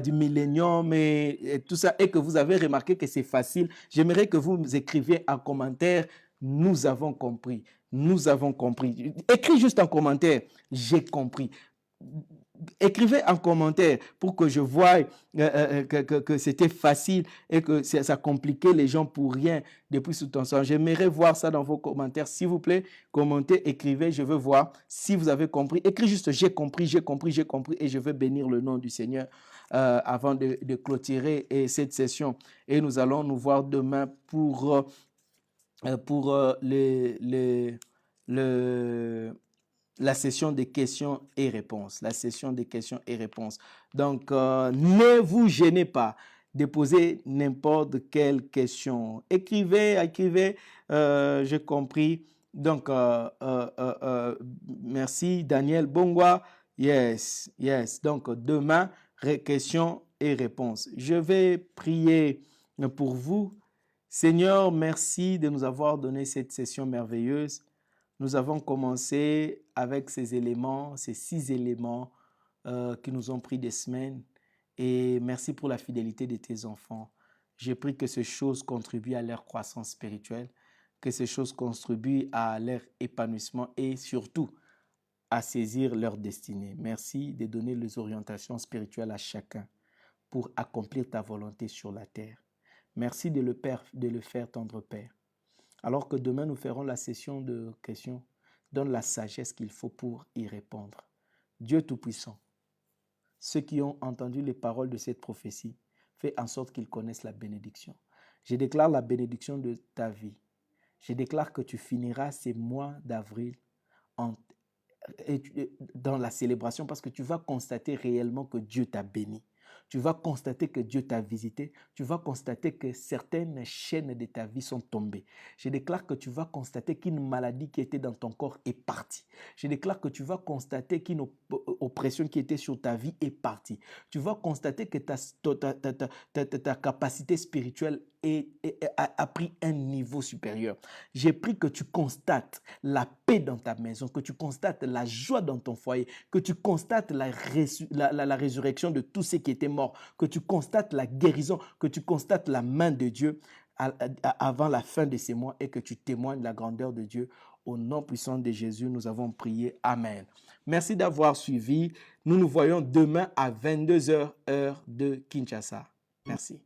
du millénium et tout ça et que vous avez remarqué que c'est facile, j'aimerais que vous écriviez en commentaire « Nous avons compris ». Nous avons compris. Écris juste en commentaire « J'ai compris ». Écrivez en commentaire pour que je voie que c'était facile et que ça compliquait les gens pour rien depuis tout temps. J'aimerais voir ça dans vos commentaires. S'il vous plaît, commentez, écrivez. Je veux voir si vous avez compris. Écris juste j'ai compris, j'ai compris, j'ai compris et je veux bénir le nom du Seigneur avant de clôturer cette session. Et nous allons nous voir demain pour la session des questions et réponses. La session des questions et réponses. Donc, ne vous gênez pas de poser n'importe quelle question. Écrivez, j'ai compris. Donc, merci Daniel Bongwa. Yes. Donc, demain, questions et réponses. Je vais prier pour vous. Seigneur, merci de nous avoir donné cette session merveilleuse. Nous avons commencé avec ces éléments, ces 6 éléments qui nous ont pris des semaines. Et merci pour la fidélité de tes enfants. J'ai pris que ces choses contribuent à leur croissance spirituelle, que ces choses contribuent à leur épanouissement et surtout à saisir leur destinée. Merci de donner les orientations spirituelles à chacun pour accomplir ta volonté sur la terre. Merci de le faire, tendre Père. Alors que demain, nous ferons la session de questions. Donne la sagesse qu'il faut pour y répondre. Dieu Tout-Puissant, ceux qui ont entendu les paroles de cette prophétie, fais en sorte qu'ils connaissent la bénédiction. Je déclare la bénédiction de ta vie. Je déclare que tu finiras ces mois d'avril dans la célébration parce que tu vas constater réellement que Dieu t'a béni. Tu vas constater que Dieu t'a visité. Tu vas constater que certaines chaînes de ta vie sont tombées. Je déclare que tu vas constater qu'une maladie qui était dans ton corps est partie. Je déclare que tu vas constater qu'une oppression qui était sur ta vie est partie. Tu vas constater que ta capacité spirituelle a pris un niveau supérieur. J'ai pris que tu constates la paix dans ta maison, que tu constates la joie dans ton foyer, que tu constates la résurrection de tous ceux qui étaient morts, que tu constates la guérison, que tu constates la main de Dieu avant la fin de ces mois et que tu témoignes la grandeur de Dieu. Au nom puissant de Jésus, nous avons prié. Amen. Merci d'avoir suivi. Nous nous voyons demain à 22h heure de Kinshasa. Merci.